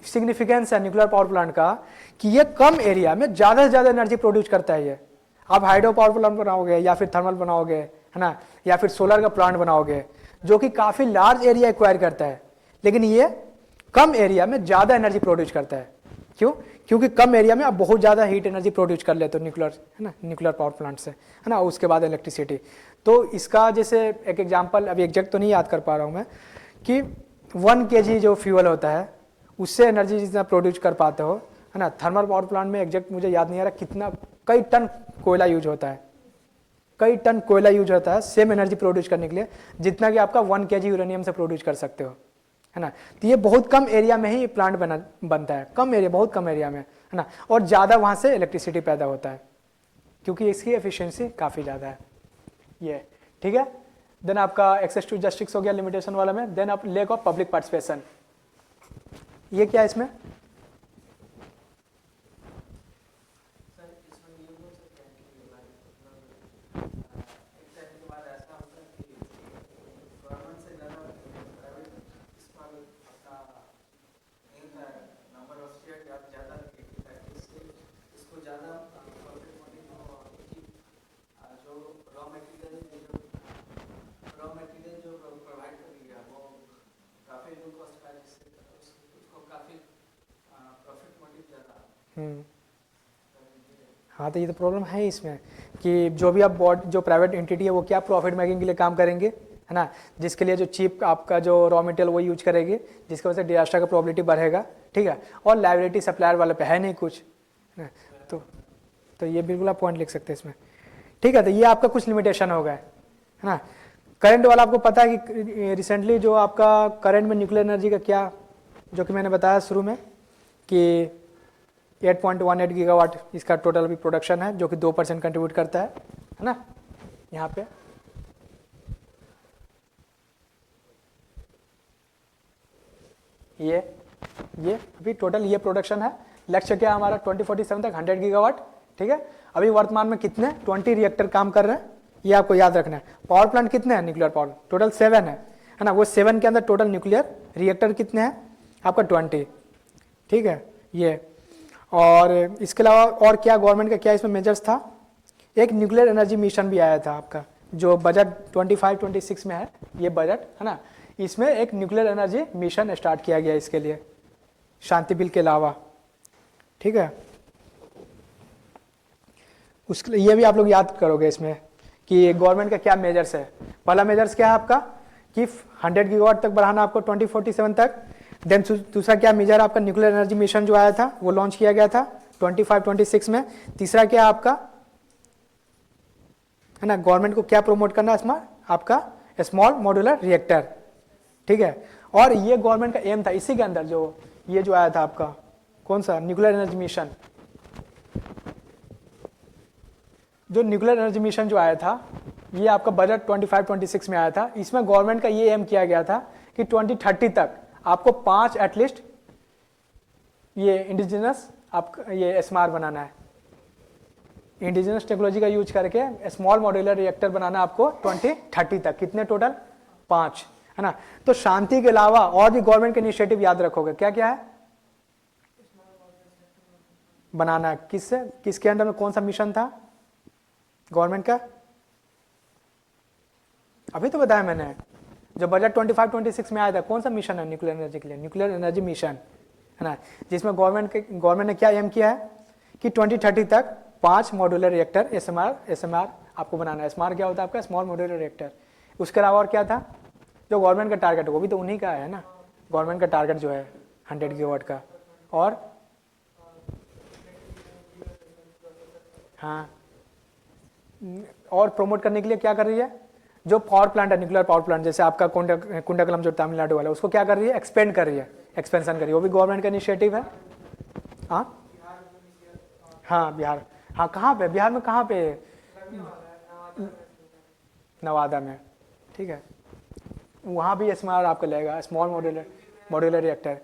सिग्निफिकेंस है न्यूक्लियर पावर प्लांट का, कि ये कम एरिया में ज़्यादा से ज़्यादा एनर्जी प्रोड्यूस करता है। ये आप हाइड्रो पावर प्लांट बनाओगे या फिर थर्मल बनाओगे, है ना, या फिर सोलर का प्लांट बनाओगे, जो कि काफ़ी लार्ज एरिया एक्वायर करता है, लेकिन ये कम एरिया में ज़्यादा एनर्जी प्रोड्यूस करता है। क्यों? क्योंकि कम एरिया में आप बहुत ज़्यादा हीट एनर्जी प्रोड्यूस कर लेते हो न्यूक्लियर, है ना, न्यूक्लियर पावर प्लांट से, है ना, उसके बाद इलेक्ट्रिसिटी। तो इसका जैसे एक एग्जांपल, अभी एग्जैक्ट तो नहीं याद कर पा रहा हूँ मैं, कि 1 kg जो फ्यूल होता है उससे एनर्जी जितना प्रोड्यूस कर पाते हो, है ना। थर्मल पावर प्लांट में एग्जैक्ट मुझे याद नहीं आ रहा कितना, कई टन कोयला यूज होता है, कई टन कोयला यूज होता है सेम एनर्जी प्रोड्यूस करने के लिए, जितना कि आपका 1 kg यूरेनियम से प्रोड्यूस कर सकते हो, है ना। तो ये बहुत कम एरिया में ही प्लांट बनता है, कम एरिया, बहुत कम एरिया में, है ना, और ज़्यादा वहाँ से इलेक्ट्रिसिटी पैदा होता है, क्योंकि इसकी एफिशिएंसी काफ़ी ज़्यादा है। ये ठीक है। देन आपका एक्सेस टू जस्टिस हो गया लिमिटेशन वाला में। देन आप लैक ऑफ पब्लिक पार्टिसिपेशन, ये क्या है इसमें? हाँ, तो ये तो प्रॉब्लम है इसमें, कि जो भी आप जो प्राइवेट एंटिटी है वो क्या प्रॉफिट मेकिंग के लिए काम करेंगे, है ना, जिसके लिए जो चीप आपका जो रॉ मटेरियल वो यूज करेगी, जिसकी वजह से डिजास्टर का प्रोबेबिलिटी बढ़ेगा, ठीक है। और लायबिलिटी सप्लायर वाले पे है नहीं कुछ, है ना। तो ये बिल्कुल आप पॉइंट लिख सकते हैं इसमें, ठीक है। तो ये आपका कुछ लिमिटेशन हो गया, है ना। करंट वाला आपको पता है कि रिसेंटली जो आपका करंट में न्यूक्लियर एनर्जी का क्या, जो कि मैंने बताया शुरू में कि 8.18 गीगावाट इसका टोटल अभी प्रोडक्शन है, जो कि 2% कंट्रीब्यूट करता है ना। यहाँ पे ये अभी टोटल ये प्रोडक्शन है। लक्ष्य क्या हमारा 2047 तक 100 गीगावाट, ठीक है। अभी वर्तमान में कितने 20 रिएक्टर काम कर रहे हैं, ये आपको याद रखना है। पावर प्लांट कितने हैं न्यूक्लियर पावर? टोटल 7 है ना। वो 7 के अंदर टोटल न्यूक्लियर रिएक्टर कितने हैं आपका? 20, ठीक है। ये और इसके अलावा और क्या गवर्नमेंट का क्या इसमें मेजर्स था? एक न्यूक्लियर एनर्जी मिशन भी आया था आपका, जो बजट 25-26 में है ये बजट है ना, इसमें एक न्यूक्लियर एनर्जी मिशन स्टार्ट किया गया इसके लिए शांति बिल के अलावा, ठीक है। उसके लिए ये भी आप लोग याद करोगे इसमें कि गवर्नमेंट का क्या मेजर्स है। पहला मेजर्स क्या है आपका कि 100 गीगावाट तक बढ़ाना आपको 2047 तक। देन दूसरा क्या मेजर आपका न्यूक्लियर एनर्जी मिशन जो आया था वो लॉन्च किया गया था 25-26 में। तीसरा क्या आपका है ना, गवर्नमेंट को क्या प्रमोट करना है इसमें आपका स्मॉल मॉड्यूलर रिएक्टर, ठीक है। और ये गवर्नमेंट का एम था इसी के अंदर जो ये जो आया था आपका कौन सा न्यूक्लियर एनर्जी मिशन, जो न्यूक्लियर एनर्जी मिशन जो आया था ये आपका बजट 25-26 में आया था। इसमें गवर्नमेंट का ये एम किया गया था कि 2030 तक आपको 5 एटलीस्ट ये इंडिजिनस आपका ये एसएमआर बनाना है, इंडिजिनस टेक्नोलॉजी का यूज करके स्मॉल मॉड्यूलर रिएक्टर बनाना आपको 2030 तक। कितने टोटल 5 है ना। तो शांति के अलावा और भी गवर्नमेंट के इनिशिएटिव याद रखोगे, क्या क्या है बनाना है, किसके अंडर में कौन सा मिशन था गवर्नमेंट का, अभी तो बताया मैंने। जो बजट 25-26 में आया था कौन सा मिशन है न्यूक्लियर एनर्जी के लिए, न्यूक्लियर एनर्जी मिशन है ना, जिसमें गवर्नमेंट ने क्या एम किया है कि 2030 तक 5 मॉड्यूलर रिएक्टर एसएमआर आपको बनाना है। एसएमआर क्या होता है आपका स्मॉल मॉड्यूलर रिएक्टर। उसके अलावा और क्या था जो गवर्नमेंट का टारगेट, वो भी तो उन्हीं का है ना, गवर्नमेंट का टारगेट जो है 100 गीगावाट का। और हाँ, और प्रमोट करने के लिए क्या कर रही है, जो पावर प्लांट है न्यूक्लियर पावर प्लांट जैसे आपका कुंडकलम जो तमिलनाडु वाला है उसको क्या कर रही है एक्सपेंड कर रही है, एक्सपेंशन कर रही है, वो भी गवर्नमेंट का इनिशिएटिव है। हाँ बिहार, हाँ कहाँ पे बिहार में, कहाँ पे नवादा में, ठीक है। वहाँ भी एसएमआर आपका लगेगा स्मॉल मॉड्यूलर रिएक्टर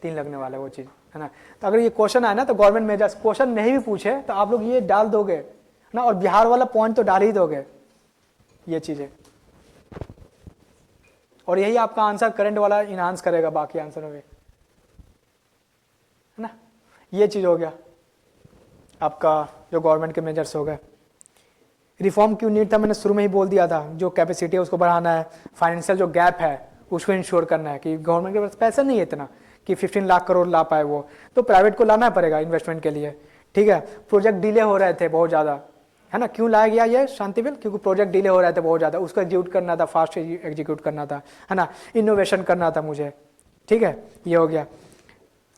3 लगने वाला है वो चीज़ है ना। तो अगर ये क्वेश्चन आए ना तो गवर्नमेंट मेजर्स क्वेश्चन नहीं भी पूछे तो आप लोग ये डाल दोगे ना, और बिहार वाला पॉइंट तो डाल ही दोगे ये चीज़ें, और यही आपका आंसर करंट वाला इनहांस करेगा बाकी आंसरों में है ना। ये चीज़ हो गया आपका जो गवर्नमेंट के मेजर्स हो गए। रिफॉर्म क्यों नीड था मैंने शुरू में ही बोल दिया था, जो कैपेसिटी है उसको बढ़ाना है, फाइनेंशियल जो गैप है उसको इंश्योर करना है कि गवर्नमेंट के पास पैसा नहीं है इतना कि 15 लाख करोड़ ला पाए वो, तो प्राइवेट को लाना पड़ेगा इन्वेस्टमेंट के लिए, ठीक है। प्रोजेक्ट डिले हो रहे थे बहुत ज़्यादा है ना, क्यों लाया गया ये शांति बिल, क्योंकि प्रोजेक्ट डिले हो रहे थे बहुत ज़्यादा, उसको एग्जीक्यूट करना था, फास्ट एग्जीक्यूट करना था है ना, इनोवेशन करना था मुझे, ठीक है। ये हो गया।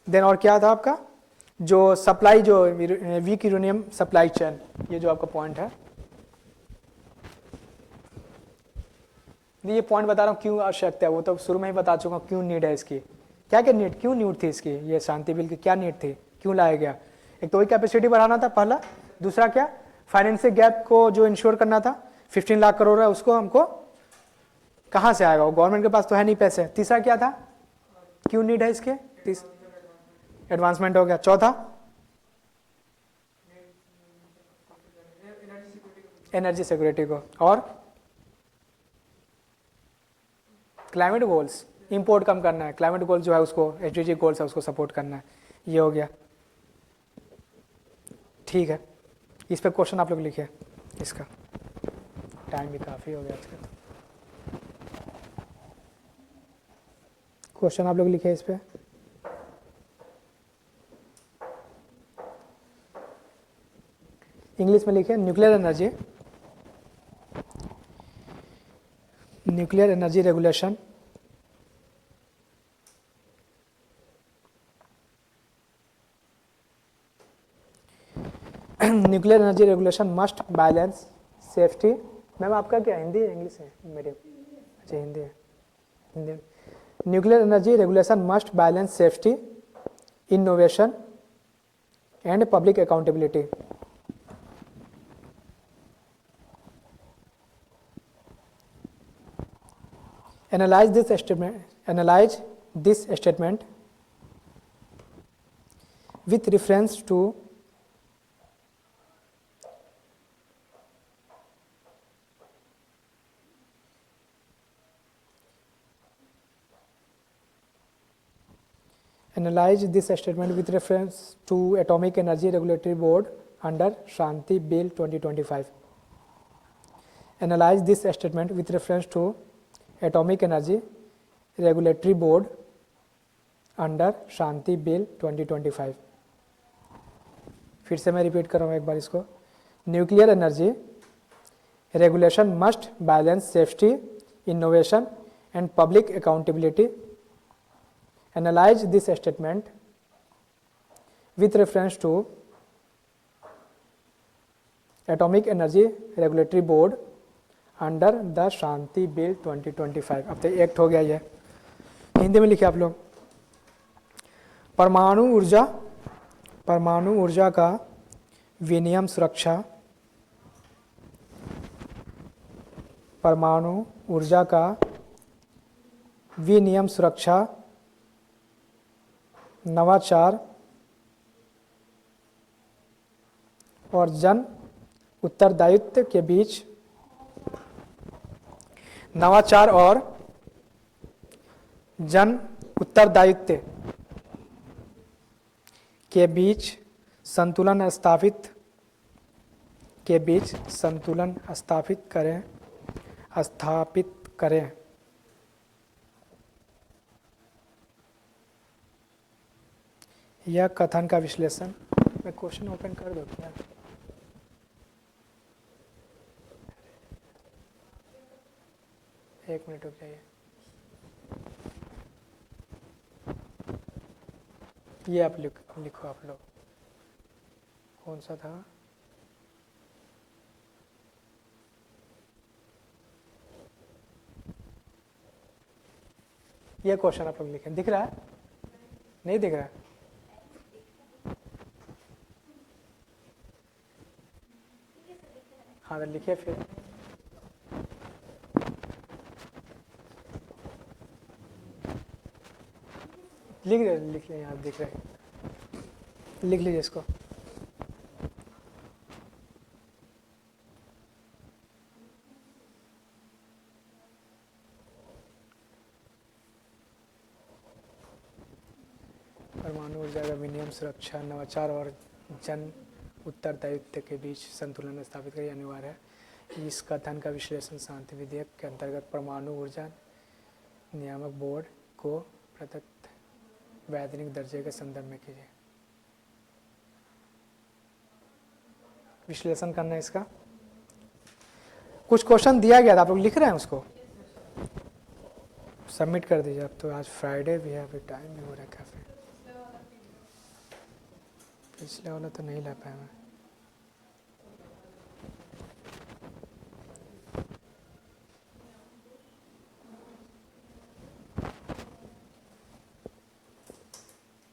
देन और क्या था आपका जो सप्लाई, जो वीक यूरेनियम सप्लाई चेन, ये जो आपका पॉइंट है, ये पॉइंट बता रहा हूँ क्यों आवश्यकता है, वो तो शुरू में ही बता चुका हूँ क्यों नीड है इसकी, क्या क्या नीड, क्यों नीड थी इसकी, ये शांति बिल की क्या नीड थी, क्यों लाया गया। एक तो वही कैपेसिटी बढ़ाना था पहला, दूसरा क्या फाइनेंशियल गैप को जो इंश्योर करना था, 15 लाख करोड़ है उसको हमको कहाँ से आएगा, वो गवर्नमेंट के पास तो है नहीं पैसे। तीसरा क्या था, क्यों नीड है इसके, एडवांसमेंट हो गया। चौथा एनर्जी सिक्योरिटी को, और क्लाइमेट गोल्स, इंपोर्ट कम करना है, क्लाइमेट गोल जो है उसको एसडीजी गोल्स है उसको सपोर्ट करना है। ये हो गया, ठीक है। इस पे क्वेश्चन आप लोग लिखिए, इसका टाइम भी काफ़ी हो गया आज का, क्वेश्चन आप लोग लिखिए इस पे। इंग्लिश में लिखिए nuclear energy regulation nuclear energy regulation must balance safety. Ma'am आपका क्या हिंदी है इंग्लिश है मीडियम, अच्छा हिंदी है, Hindi. Nuclear energy regulation must balance safety, innovation and public accountability. Analyze this statement with reference to Atomic Energy Regulatory Board under Shanti Bill 2025. Analyse this statement with reference to atomic energy regulatory board under Shanti bill 2025। फिर से मैं repeat कर रहा हूँ एक बार इसको। Nuclear energy regulation must balance safety, innovation and public accountability. Analyse this statement with reference to Atomic Energy Regulatory Board under the Shanti bill 2025। अब तो एक्ट हो गया ये। हिंदी में लिखे आप लोग। परमाणु ऊर्जा का विनियम सुरक्षा, परमाणु ऊर्जा का विनियम सुरक्षा, नवाचार और जन उत्तरदायित्व के बीच, नवाचार और जन उत्तरदायित्व के बीच संतुलन स्थापित करें। यह कथन का विश्लेषण। मैं क्वेश्चन ओपन कर दो क्या? एक मिनट रुक जाइए। ये आप लिखो आप लोग। कौन सा था? ये क्वेश्चन आप लोग लिखें। दिख रहा है? नहीं दिख रहा है? हाँ तो लिखिए फिर। लिख लिया यहाँ दिख रहे हैं। लिख लीजिए इसको। परमाणु ऊर्जा का विनियम सुरक्षा, नवाचार और जन उत्तरदायित्व के बीच संतुलन स्थापित करना अनिवार्य है। इस कथन का विश्लेषण शांति विधेयक के अंतर्गत परमाणु ऊर्जा नियामक बोर्ड को प्रदत्त वैधानिक दर्जे के संदर्भ में कीजिए। विश्लेषण करना है इसका। कुछ क्वेश्चन दिया गया था, आप लोग लिख रहे हैं उसको? सबमिट कर दीजिए। अब तो आज फ्राइडे भी है, अभी टाइम भी हो रहा है काफी। पिछले वाला तो नहीं ला पाया मैं।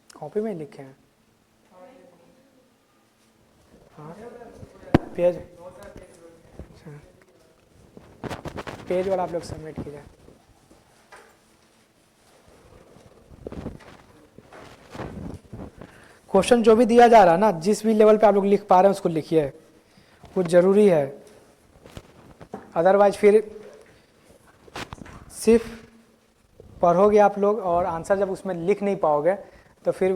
कॉपी में लिखे हैं। हाँ पेज, अच्छा पेज वाला आप लोग सबमिट कीजिए। क्वेश्चन जो भी दिया जा रहा है ना, जिस भी लेवल पे आप लोग लिख पा रहे हैं उसको लिखिए, वो जरूरी है। अदरवाइज फिर सिर्फ पढ़ोगे आप लोग और आंसर जब उसमें लिख नहीं पाओगे तो फिर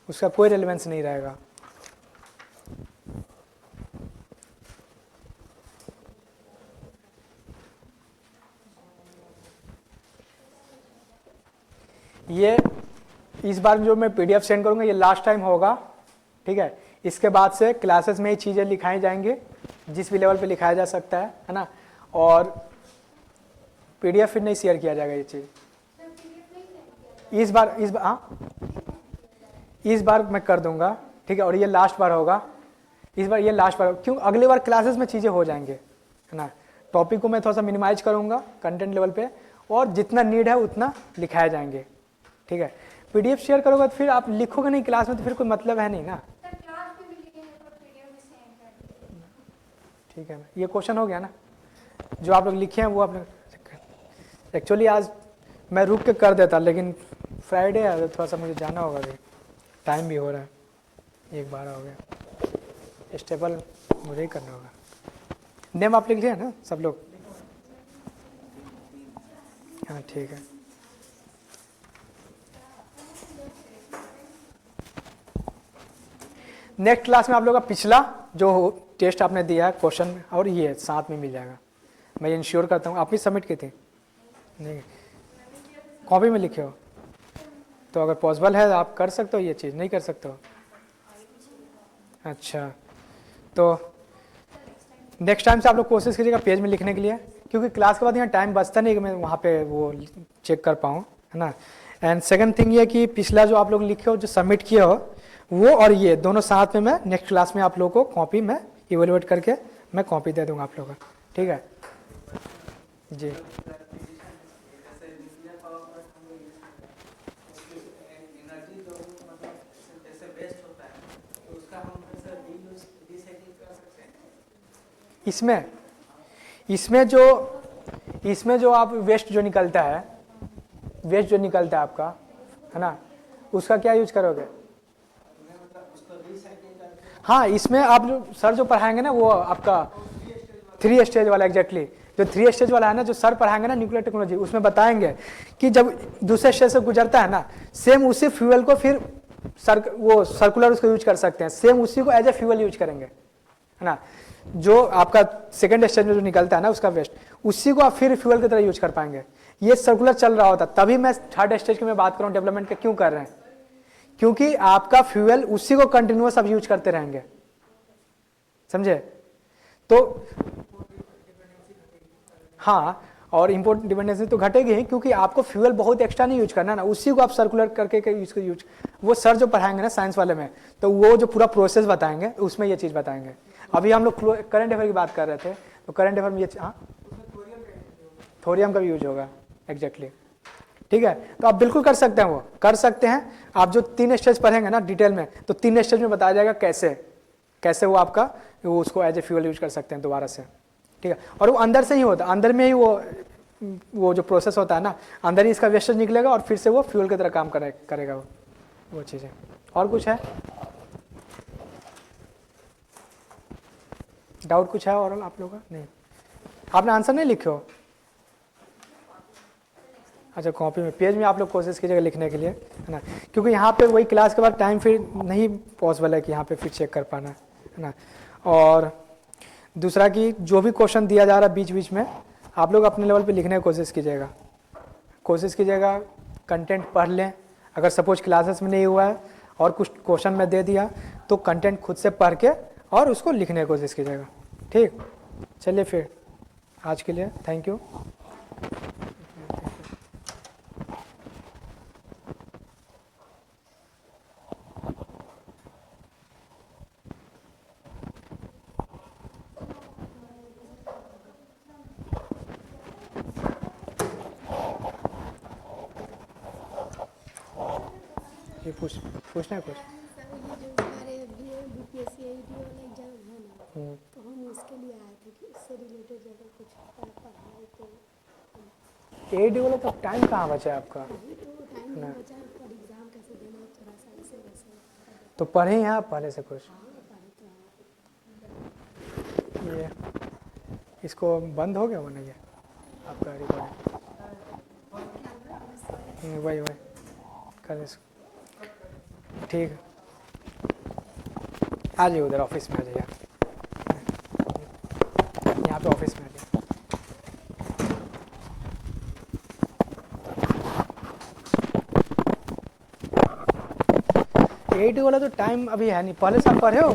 उसका कोई रेलेवेंस नहीं रहेगा। ये इस बार जो मैं पीडीएफ सेंड करूंगा ये लास्ट टाइम होगा, ठीक है। इसके बाद से क्लासेस में ही चीज़ें लिखाई जाएंगी जिस भी लेवल पे लिखाया जा सकता है ना। और पीडीएफ फिर नहीं शेयर किया जाएगा ये चीज़। इस बार मैं कर दूंगा, ठीक है। और ये लास्ट बार होगा, इस बार ये लास्ट बार। क्यों? अगले बार क्लासेस में चीज़ें हो जाएंगे, है ना। टॉपिक को मैं थोड़ा सा मिनिमाइज करूंगा कंटेंट लेवल पे, और जितना नीड है उतना लिखाए जाएंगे, ठीक है। पीडीएफ शेयर करोगे तो फिर आप लिखोगे नहीं क्लास में तो फिर कोई मतलब है नहीं ना, ठीक है। ये क्वेश्चन हो गया ना, जो आप लोग लिखे हैं वो आप लोग। एक्चुअली आज मैं रुक के कर देता, लेकिन फ्राइडे है तो थोड़ा सा मुझे जाना होगा, अभी टाइम भी हो रहा है, 1:12 हो गया। स्टेबल मुझे ही करना होगा। नेम आप लिख लिया ना सब लोग? हाँ ठीक है। नेक्स्ट क्लास में आप लोग का पिछला जो टेस्ट आपने दिया है क्वेश्चन और ये साथ में मिल जाएगा। मैं इंश्योर करता हूँ। आप भी सबमिट की थी? नहीं, कॉपी में लिखे हो? तो अगर पॉसिबल है आप कर सकते हो ये चीज़, नहीं कर सकते हो? अच्छा, तो नेक्स्ट टाइम से आप लोग कोशिश कीजिएगा पेज में लिखने के लिए, क्योंकि क्लास के बाद यहाँ टाइम बचता नहीं कि मैं वहाँ पे वो चेक कर पाऊँ, है ना। एंड सेकंड थिंग ये कि पिछला जो आप लोग लिखे हो, जो सबमिट किए हो, वो और ये दोनों साथ में मैं नेक्स्ट क्लास में आप लोगों को कॉपी में इवेलुएट करके मैं कॉपी दे दूँगा आप लोगों को, ठीक है जी। इसमें जो आप वेस्ट जो निकलता है, वेस्ट जो निकलता है आपका, है ना, उसका क्या यूज करोगे? हाँ, इसमें आप सर जो पढ़ाएंगे ना, वो आपका 3 स्टेज वाला, एग्जैक्टली जो 3 स्टेज वाला है ना, जो सर पढ़ाएंगे ना न्यूक्लियर टेक्नोलॉजी, उसमें बताएंगे कि जब दूसरे स्टेज से गुजरता है ना, सेम उसी फ्यूल को फिर वो सर्कुलर उसको यूज कर सकते हैं, सेम उसी को एज ए फ्यूल यूज करेंगे, है ना। जो आपका सेकंड स्टेज में जो निकलता है ना उसका वेस्ट, उसी को आप फिर फ्यूल की तरह यूज कर पाएंगे। ये सर्कुलर चल रहा होता, तभी मैं थर्ड स्टेज की मैं बात कर रहा हूँ डेवलपमेंट के। क्यों कर रहे हैं? क्योंकि आपका फ्यूल उसी को कंटिन्यूअस आप यूज करते रहेंगे, समझे। तो हाँ, और इंपोर्ट डिपेंडेंसी तो घटेगी ही, क्योंकि आपको फ्यूल बहुत एक्स्ट्रा नहीं यूज करना ना, उसी को आप सर्कुलर करके यूज वो सर जो पढ़ाएंगे ना साइंस वाले में, तो वो जो पूरा प्रोसेस बताएंगे उसमें ये चीज बताएंगे। अभी हम लोग करंट अफेयर की बात कर रहे थे, तो करंट अफेयर में ये थोरियम का भी यूज होगा, एग्जैक्टली, ठीक है। तो आप बिल्कुल कर सकते हैं, वो कर सकते हैं। आप जो 3 स्टेज पढ़ेंगे ना डिटेल में, तो 3 स्टेज में बताया जाएगा कैसे वो आपका वो उसको एज ए फ्यूल यूज कर सकते हैं दोबारा से, ठीक है। और वो अंदर से ही होता है, अंदर में ही वो जो प्रोसेस होता है ना, अंदर ही इसका वेस्टेज निकलेगा और फिर से वो फ्यूल की तरह काम करेगा वो चीज़ें। और कुछ है डाउट? कुछ है और आप लोगों का? नहीं, आपने आंसर नहीं लिखे हो? अच्छा, कॉपी में, पेज में आप लोग कोशिश कीजिएगा लिखने के लिए, है ना, क्योंकि यहाँ पे वही क्लास के बाद टाइम फिर नहीं पॉसिबल है कि यहाँ पे फिर चेक कर पाना, है ना। और दूसरा कि जो भी क्वेश्चन दिया जा रहा है बीच बीच में, आप लोग अपने लेवल पे लिखने की कोशिश कीजिएगा, कंटेंट पढ़ लें। अगर सपोज क्लासेस में नहीं हुआ है और कुछ क्वेश्चन में दे दिया, तो कंटेंट खुद से पढ़ के और उसको लिखने की कोशिश कीजिएगा, ठीक। चलिए फिर आज के लिए थैंक यू। पूछना है कुछ? तो हम उसके लिए आए थे कि उससे रिलेटेड अगर कुछ पढ़ाए तो एडी वाला तो टाइम कहाँ बचा है आपका? तो टाइम नहीं बचा और एग्जाम कैसे देना, थोड़ा सा इसे वैसे तो पढ़े हैं आप पहले से कुछ? ये इसको बंद हो गया होना, ये आपका रिकॉर्डिंग? वही कर इसको, ठीक है। आ जाइए उधर ऑफिस में, आ जाइए यहाँ पे ऑफिस में आ जाइए। एडी वाला तो टाइम अभी है नहीं, पहले से आप पढ़े हो?